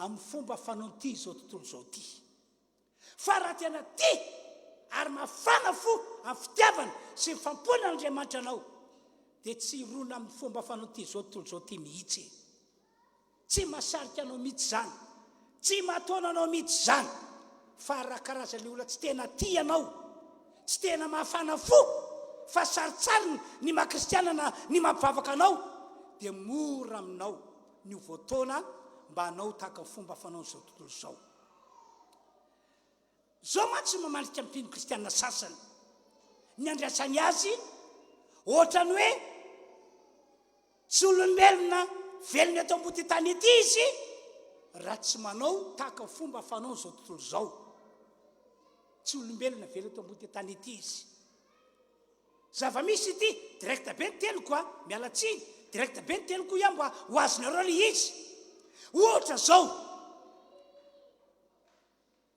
amin'ny fomba fanaon'ity zao tontolo zao ty fa raha tena tia ary mahafanafo amin'ny fitiavana sy ny fampona an'Andriamanitra anao dia tsy irona amin'ny fomba fanaon'ity zao tontolo zao ty mihitsy tsy mahasarika anao mihitsy zany tsy mahataona anao mihitsy zany fa raha karazan'ilay olona tsy tena tia anao tsy tena mahafanafo fa saritsariny ny mahakristianana ny mampivavaka anao dia mora aminao ny voataona mba hanao tahaka ny fomba fanao zao tontolo zao zao mantsy mamandrika mpino kristianina sasany ny andrasany azy ohatrany hoe tsy olombelona velony atao ambody tany ety izy raha tsy manao tahaka ny fomba fanao zao tontolo zao tsy olombelona velona atao ambody tany ety izy zava-misy ity direkta be ny teloko mialatsiny direkta be ny teloko ihany mba ho azonareo le izy ohatra zao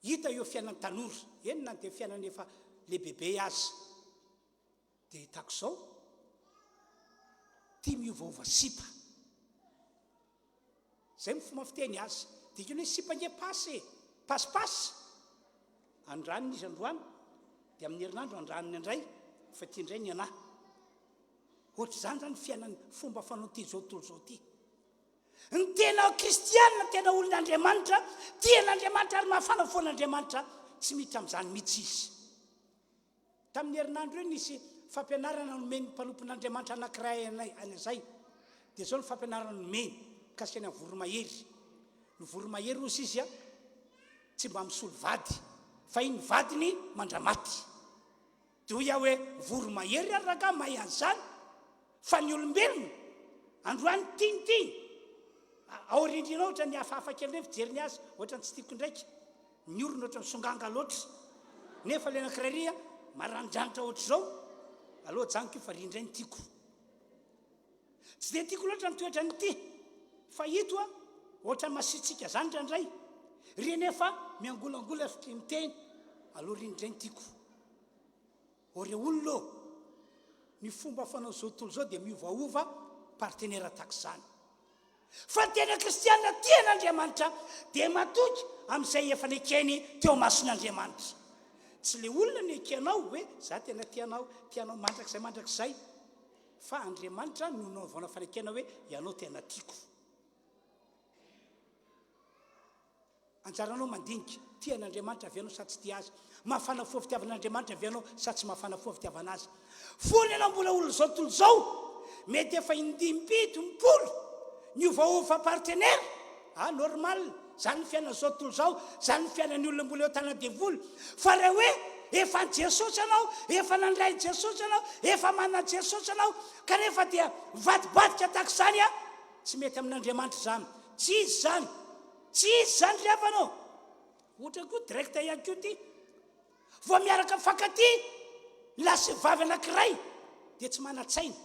hita eo fiainan'ny tanora enina dia fiainany efa le bebe azy dia hitako zao tia miovaova sipa zay mifomba fiteny azy dia keny hoe sipa nge pasipasy andraniny izy androany dia amin'ny herinandro andraniny andray fa ty indray ny anahy ohatra zany zany fiainany fomba fanaon'ity zao tontolo zao ty ny tena kristianina tena olon'Andriamanitra tian'Andriamanitra ary mahafanafon'Andriamanitra tsy miditra amin'izany mihitsy izy tamin'ny herinandro io nisy fampianarana nomeny mpanompon'Andriamanitra anankiray anazay dia zao ny fampianarana nomeny kasikany amin'ny voromahery ny voromahery ozy izy tsy mba misolo vady fa iny vadiny mandramaty dia hoy aho hoe voromahery ary raha ka mahay an'izany fa ny olombelona androany tinytiny aorindrina ohatra ny hafahafa kely ndray fijeriny azy ohatra ny tsy tiako ndraiky ny orona ohatra ny songanga loatra nefa le anakiraria maranidranitra ohatra zao aloha janiko fa rindray ny tiako tsy dia tiako loatra nytoetra ny ty fa ito a ohatra masitsika zany ndraindray ry nefa miangolangola fitry miteny aloha rindray ny tiako ore olona ny fomba fanao zao tontolo zao dia miovaova partenaire tahaka izany fa tena kristianina tian'Andriamanitra dia matoky amin'izay efa nekeny teo mason'Andriamanitra tsy le olona nekenao hoe za tena tianao mandrakizay fa Andriamanitra no naovana fanekena hoe ianao tena tiako anjaranao mandinika tian'Andriamanitra avianao sa tsy tia azy mafana fo fitiavan'Andriamanitra avianao sa tsy mafana fo fitiavana azy fony ianao mbola olona zao tontolo zao mety efa indimimpolo ny ovaova partenaire normal zany ny fiainana zao tontolo zao zany ny fiainan'ny olona mbola eo tana devoly fa raha hoe efa ny Jesosy anao efa nandray Jesosy anao efa manana Jesosy anao kanefa dia vadibadika tahaka izany a tsy mety amin'Andriamanitra zany tsy izy zany ry havanao ohatra koa directa ihany koa ty vao miaraka fankaty lasy vavy anankiray dia tsy mana-tsaina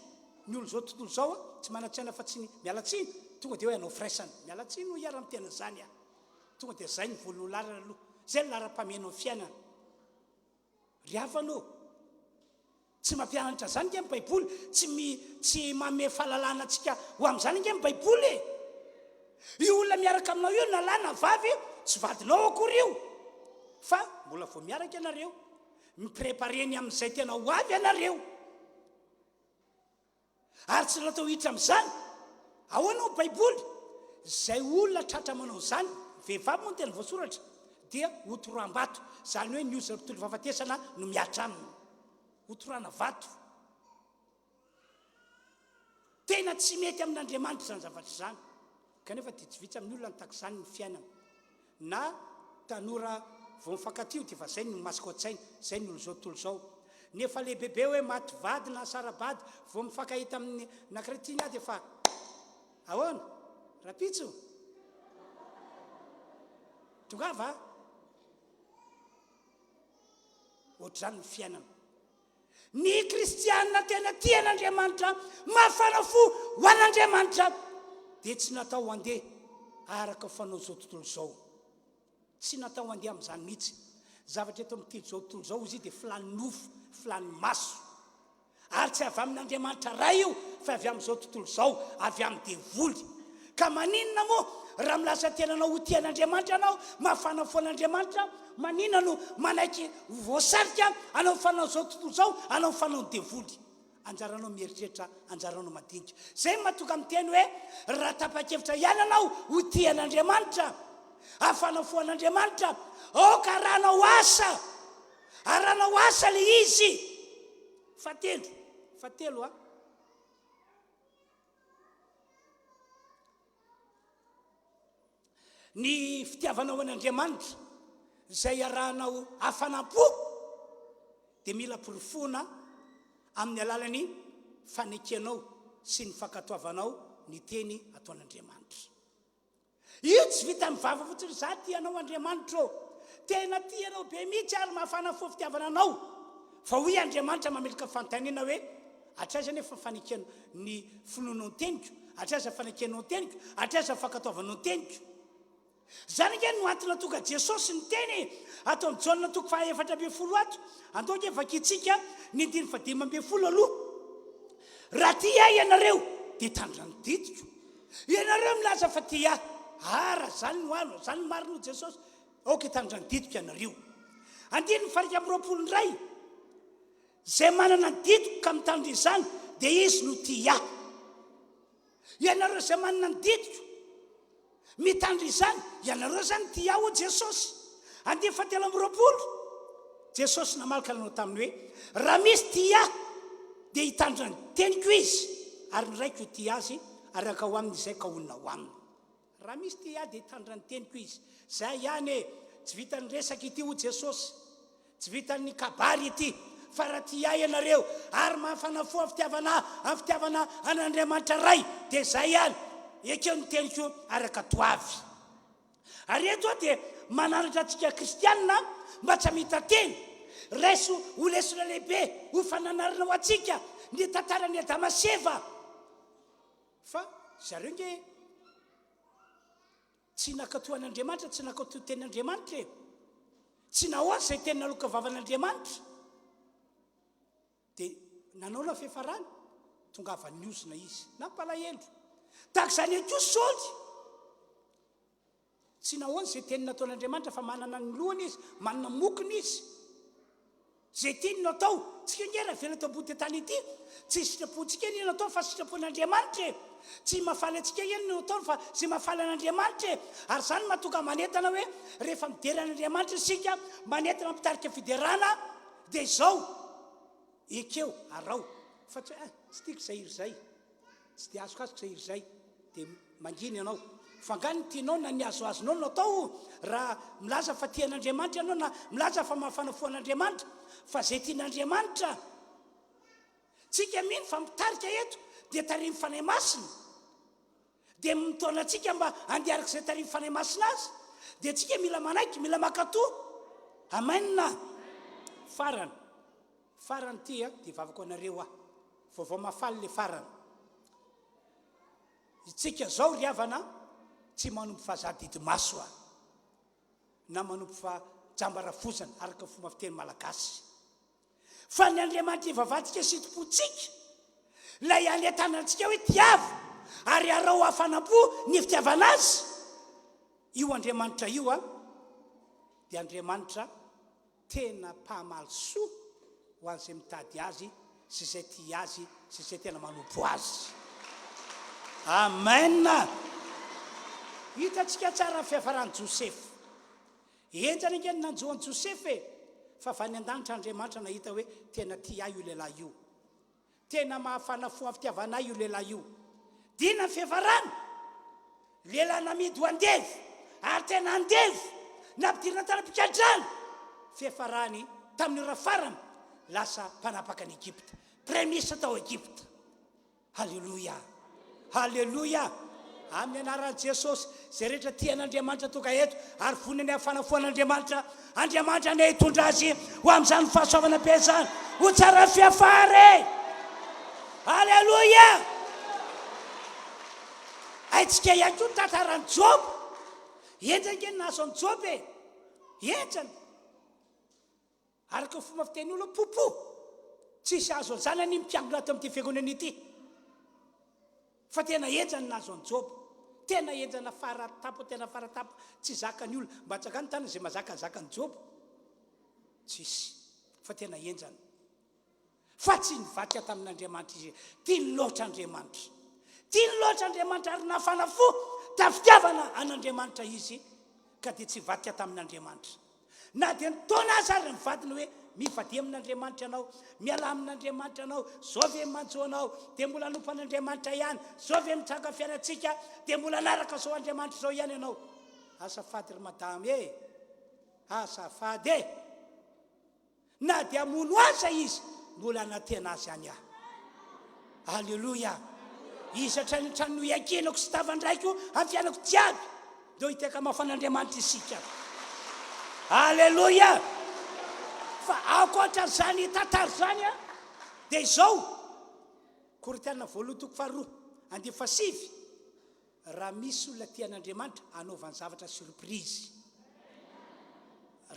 ny olo zao tontolo zao a tsy mana-tsaina fa tsy mialatsiny tonga dia hoe anao firaisana mialatsiny ho iara-mitena zany a tonga dia zay ny voalohany larana aloha zay ny lara-pamenao ny fiainana ry havanao tsy mampianatra zany nge amin'ny baiboly tsy mame fahalalana antsika ho amin'izany nge amin'ny baiboly io olona miaraka aminao io nalana vavy tsy vadinao akory io fa mbola vao miaraka ianareo miprepareny amin'izay tena ho avy ianareo ary tsy natao hitra amin'izany ahoana ho baiboly zay olona tratra manao zany vehivavy moa ny tena voasoratra dia hotoroam-bato zany hoe nioza tontolo fahafatesana no miatra aminy hotorana vato tena tsy mety amin'Andriamanitra zany zavatra zany kanefa dia tsy vitsy amin'ny olona ny tahaka izany ny fiainana na tanora vao mifankatio dia fa zay ny masaka ohatsaina zay ny olo zao tontolo zao nefa lehibebe hoe maty vady na sarabady vao mifankahita amin'ny nankretiny dia fa ahoana rapitso tongava ohatr'izany ny fiainana ny kristianina tena tian'Andriamanitra mafana fo ho an'Andriamanitra dia tsy natao handeha araka fanao zao tontolo zao tsy natao handeha amin'izany mihitsy zavatra eto amin'ity zao tontolo zao izy dia filany nofo filany maso ary tsy avy amin'Andriamanitra raha io fa avy amin'izao tontolo zao avy amin'ny devoly ka maninona moa raha milasa tenanao ho tian'Andriamanitra anao mafana fo an'Andriamanitra maninona no manaiky voasarika anao fanao zao tontolo zao anao fanao devoly anjaranao mieritreritra anjaranao madinika zay matoka amin'ny teny hoe raha tapa-kevitra ihany anao ho tian'Andriamanitra afana fo an'Andriamanitra oka ranao asa le izy fatelo ny fitiavanao an'Andriamanitra zay arahanao afanam-po dia mila porofona amin'ny alalany fanekenao sy ny fankatoavanao ny teny ataon'Andriamanitra io tsy vita mivava fotsiny za tianao Andriamanitra tena tianao be mihitsy ary mahafana fo fitiavana anao fa hoy Andriamanitra mamelaka fanontaniana hoe atraiza nefa fanekeno ny finoanao ny teniko atraiza fanekenao ny teniko atraiza fankatoavanao ny teniko zany nge no antony tonga Jesosy ny teny atao amin'ny Jaona toko 4:10 ato antoka vakitsika ny 5:12 aloha raha tia ianareo dia tandrany ditiko ianareo milaza fa tia ara zany no ano zany marino Jesosy oka tandrany ditiko ianareo 9:20 zay manana ny ditiko ka mitandro izany dia izy no tia ianareo zay manana ny ditiko mitandro izany ianareo zany tia ho Jesosy 10:20 Jesosy namalaka anao taminy hoe raha misy tia dia hitandra ny teniko izy ary ny raiko tia azy araka ho aminy izay ka honina ho aminy raha misy tia dia hitandra ny teniko izy zay ihany tsy vitany resaka ity ho Jesosy tsy vitany kabary ity fa raha tia ianareo ary mahafana fo amin'ny fitiavana an'Andriamanitra ray dia zay ihany ekeo ny teniko araka toavy ary eto dia mananatra antsika kristianina mba tsy hamita teny raiso ho lesona lehibe ho fananarana ho atsika ny tantarany Adamaseva fa zareo nge tsy nakatoan'Andriamanitra tsy nakatao tenin'Andriamanitra tsy nahoany zay teny naloka vavan'Andriamanitra dia nanao na fiafarany tonga avaniozina izy nampalahelo tahaka izany koa Saoly tsy nahoany zay teny nataon'Andriamanitra fa manana ny lohany izy manana mokony izy zay tiany natao tsika ngera vela tabody tany ity tsy sitrapontsika ny natao fa sitrapon'Andriamanitra tsy mafaly antsika ihany no natao fa tsy mafaly an'Andriamanitra ary zany mahatonga manentana hoe rehefa mideran'Andriamanitra isika manentana mpitarika fiderana dia izao ekeo arao fa tsy tsy tiako zahiry zay tsy dia azoko azoko zahiry zay dia manginy ianao fangany tianao na ny azoazonao natao raha milaza fa tian'Andriamanitra ianao na milaza fa mahafanafoan'Andriamanitra fa zay tian'Andriamanitra tsika mino fa mitarika eto dia tarimy fanahy masina dia mitaonantsika mba andeharaka izay tarimy fanahy masina azy dia tsika mila manaiky mila makatoa amainina farany ty dia vavako anareo vaovao mafaly le farany tsika zao ry havana tsy manompo fahazadidy maso na manompo fa jambarafozana araka fomba fiteny malagasy fa ny Andriamanitra ivavatsika sitompotsika lay aletanantsika hoe tiavo ary arao hafanampo ny fitiavana azy io Andriamanitra io dia Andriamanitra tena mpahamaly soa ho an'izay mitady azy sy izay tia azy sy izay tena manompo azy amen hitatsika tsara ny fiafarany Josepha enjana ingeny nanjoany Josepha fa vany an-danitra Andriamanitra nahita hoe tena tia io lehilahy io tena mahafanafoa fitiavana io lehilahy io dina ny fiafarany lehilahy namidy ho andevy ary tena andevy nampidirina tana-pikadrany fiafarany tamin'ny ora farany lasa mpanapaka ny Egypte premier tao Egypte halleluja halleluja amin'ny anaran'i Jesosy zay rehetra tian'Andriamanitra tonga eto ary voniny hafanafoan'Andriamanitra Andriamanitra ny hitondra azy ho amin'izany fahasoavana be zany ho tsara fiafary halleluja aitsika ihany koa tantarany Job enjana ngeny nahazo any Job enjana araka fomba fiteny olo popo tsisy azo an'izany any mpiangona ato amin'ity fiangonana ity fa tena enjana nahazo any Job tena enjana faratapo tena faratapo tsy zakany olona mba tsakany tany zay mazakazakany Job tsisy fa tena enjana fa tsy nivatika tamin'Andriamanitra izy tiany loatra Andriamanitra tiany loatra Andriamanitra ary nafanafo tafitiavana an'Andriamanitra izy ka dia tsy vatika tamin'Andriamanitra na dia nitaona azy ary mivadina hoe mivady amin'Andriamanitra ianao miala amin'Andriamanitra ianao zao ve manjo anao dia mbola nompo an'Andriamanitra ihany zao ve mitranga fiainantsika dia mbola naraka zao Andriamanitra zao ihany ianao azafady ry madame azafady na dia mono aza izy mbola natena azy any halleluja izy hatrany trano iakinako sy tavandraiko amin'ny fiainako jiaby dia hiteka mafan'Andriamanitra isika halleluja fa akoatra zany tantara zany dia izao Korintana voalohany toko faharoa andiny fasivy raha misy olona tian'Andriamanitra anaovany zavatra surprise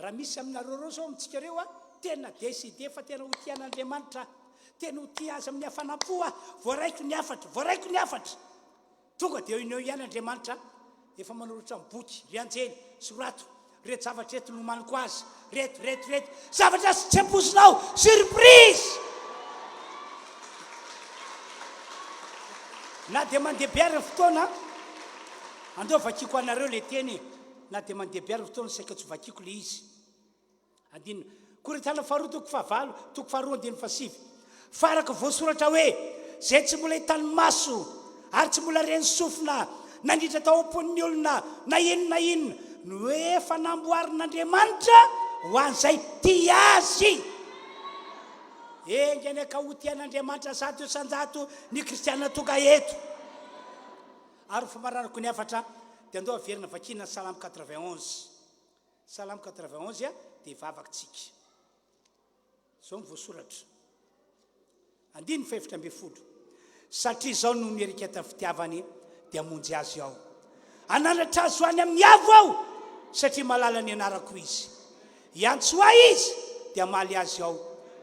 raha misy aminareo zao amintsika reo tena décidé fa tena ho tian'Andriamanitra tena ho tia azy amin'ny hafanampo voaraiko ny afatra tonga dia ineo ihany Andriamanitra efa manoratra amin'ny boky ry anjely sorato reto zavatra reto nomaniko azy reto zavatra tsy ampozinao surprise na dia mandeha be ary fotoana andeo vakiko anareo le teny na dia mandeha be ary fotoana saika tsy vakiko le izy andinina Korintana faharoa toko fahavalo toko faharoa andiny fasivy faraka voasoratra hoe zay tsy mbola hitany maso ary tsy mbola reny sofina nandritra tao am-pon'ny olona na inona no efa namboarin'Andriamanitra ho an'izay tia azy engeny aka ho tian'Andriamanitra zato isanjato ny kristianina tonga eto ary famararako ny afatra dia andao averina vakina Salamo 91 Salamo 91 dia vavakintsika zao nyvoasoratra 1:7 satria zao no mieriketa fitiavany dia monjy azy ao ananatra azy hoany amin'ny avo ao satria malala ny anarako izy iantsoa izy dia maly azy ao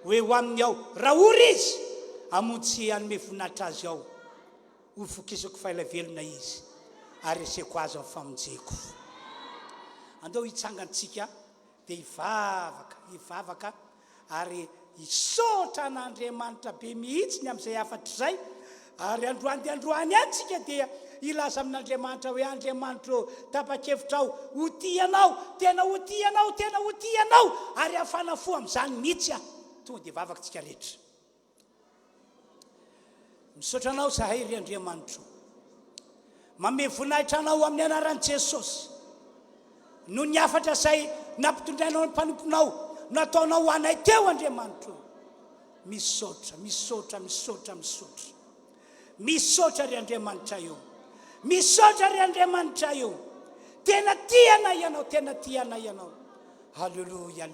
hoe ho aminy ao raha ory izy amontsy anome voninahitra azy ao ho fokisako faila velona izy ary aseko azy amin'ny famonjeko andao hitsangantsika dia hivavaka ary hisotra an'Andriamanitra be mihitsy ny amin'izay afatra izay ary androany antsika dia ilaza amin'Andriamanitra hoe Andriamanitra tapa-kevitra ao ho tianao tena ho tianao ary afana fo amin'izany mihitsy tonga dia vavaka tsika rehetra misaotra anao zahay ry Andriamanitra mame voninahitra anao amin'ny anaran'i Jesosy no ny afatra izay nampitondrainao ny mpanomponao nataonao ho anay teo Andriamanitra misaotra ry Andriamanitra eo misaotra ry Andriamanitra eo tena tiana ianao halleluja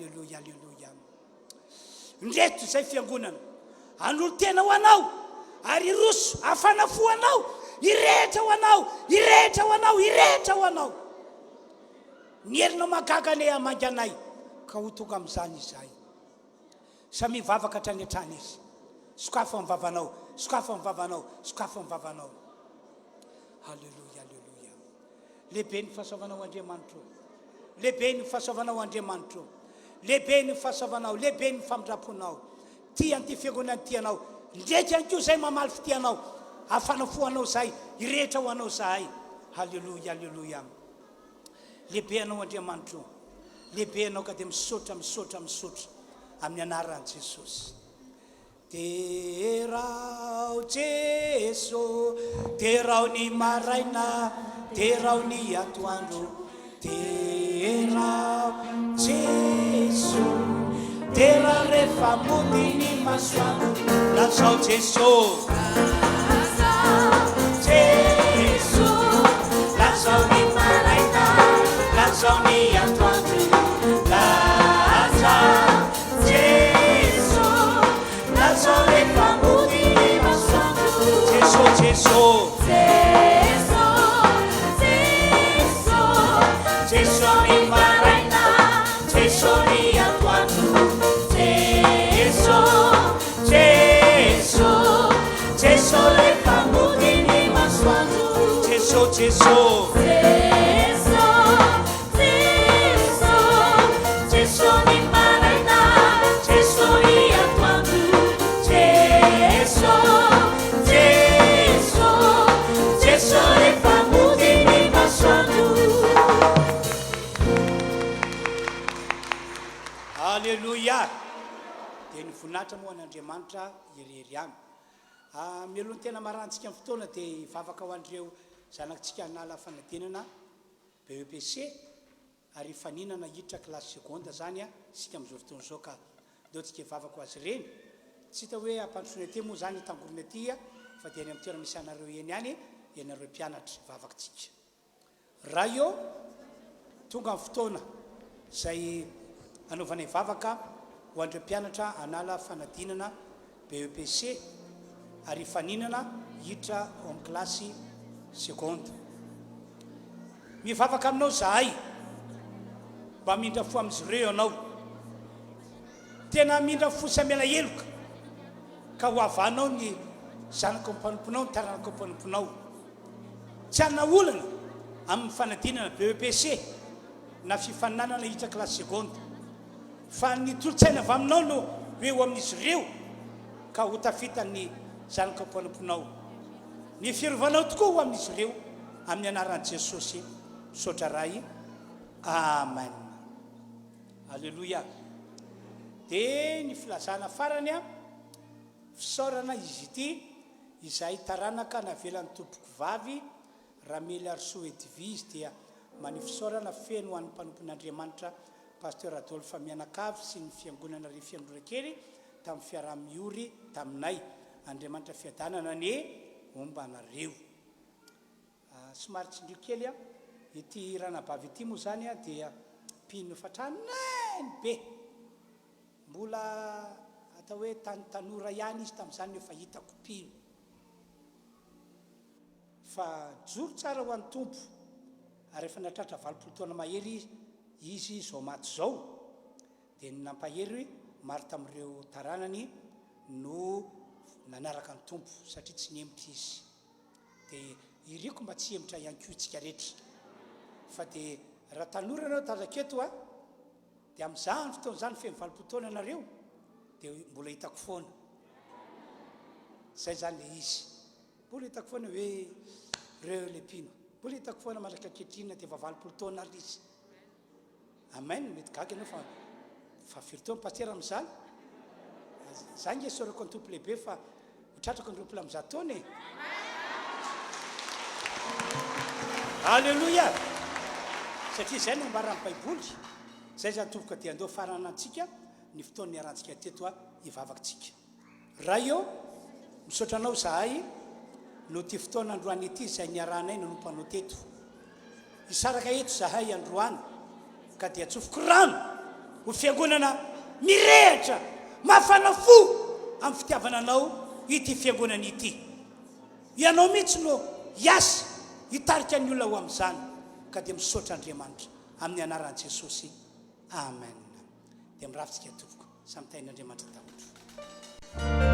ndreto izay fiangonana anolo tena ho anao ary roso afanafo anao irehetra ho anao ny herinao magaga anay amangy anay ka ho tonga amin'izany izahay samy mivavaka hatrany hatrany izy sokafa amin'ny vavanao halleluja lehibe ny fahasoavanao Andriamanitra lehibe ny fahasoavanao lehibe ny famindraponao tian'ity fiangonana tianao ndreky ihany koa zay mamaly fitianao afanafoanao zay irehetra ho anao zahay halleluja lehibe anao Andriamanitra lehibe anao ka dia misaotra amin'ny anaran'i Jesosy terao Jeso terao ny maraina terao ny atoandro terao Jeso terao rehefa mody ny masoandro lazao Jeso lazao ny maraina lazao ny atoandro lazao Jesu lazao rehefa mody ny masoandro Jesu ny maraina Jesu ny atoandro Jesu rehefa mody ny masoandro Jesu Alleluia dia ny voninahitra moa an'Andriamanitra irery any mialohan'ny tena marantsika amin'ny fotoana dia hivavaka ho andreo zanakitsika nala fanadinana BEPC ary faninana hiditra kilasy seconde zany sika amin'izao fotoana izao ka ndeo tsika hivavaka ho azy ireny tsy hita hoe ampandrosoana aty moa zany tangorona aty fa dia ny amin'ny toerana misy anareo eny any ianareo mpianatra vavakatsika raha io tonga amin'ny fotoana izay anaovana hivavaka ho andreo mpianatra anala fanadinana BEPC ary faninana hiditra ao amin'ny kilasy seconde mivavaka aminao zahay mba mindra fo amin'izy ireo anao tena mindra fo sy amela heloka ka ho avanao ny zanako mpanomponao ny taranako mpanomponao tsy anona olana amin'ny fanadinana BEPC na fifaninanana hiditra kilasy seconde fa ny tolotsaina avy aminao no hoe ho amin'izy ireo ka ho tafitany zanaka mpanomponao ny firovanao tokoa ho amin'izy ireo amin'ny anaran'i Jesosy misaotra ray amen alleluia dia ny filazana farany fisaorana izy ity izay taranaka navelan'ny tompoko vavy Ramely Arso Edvise dia mani fisaorana feno ho an'ny mpanompon'Andriamanitra pasteur Adolphe Mianakavy sy ny fiangonana ry fiandorakely tamin'ny fiaraha-miory taminay Andriamanitra fiadanana ny omba anareo somary tsindrio kely ity ranabavy ity moa zany dia mpino fatranany be mbola hita hoe tanora ihany izy tamin'izany efa hitako mpino fa joro tsara ho an'ny tompo ary efa natratra 20 taona mahery izy zao maty zao dia nampahery maro tamin'ireo taranany no nanaraka ny tompo satria tsy niemitra izy dia iriko mba tsy emitra ihany koa itsika rehetra fa dia raha tanora anao taraketo dia amin'izany fotoan'izany feno 20 taona anareo dia mbola hitako foana zay zany le izy mbola hitako foana hoe reo le mpino mbola hitako foana malaka ankehitriny dia efa 20 taona ary izy amen mety gaga ianao fa firy taona paster amin'izany zany nge sorako ny tompo lehibe fa hotratrako ny roapolo amin'ny 100 taona e alleluia satria zay no ambaran'ny baiboly zay zany tomboka dia andeo farana antsika ny fotoany arantsika teto ivavakantsika raha eo misaotra anao zahay no ty fotoana androany ity zay niaranay nanompanao teto isaraka eto zahay androany ka dia atsofoko rano ho fiangonana mirehatra mafana fo amin'ny fitiavana anao ity fiangonana ity ianao mihitsy no iasa hitarika ny olona ho amin'izany ka dia misaotra Andriamanitra amin'ny anaran'i Jesosy amen dia mirafitsika tompoko samy tain'Andriamanitra daholo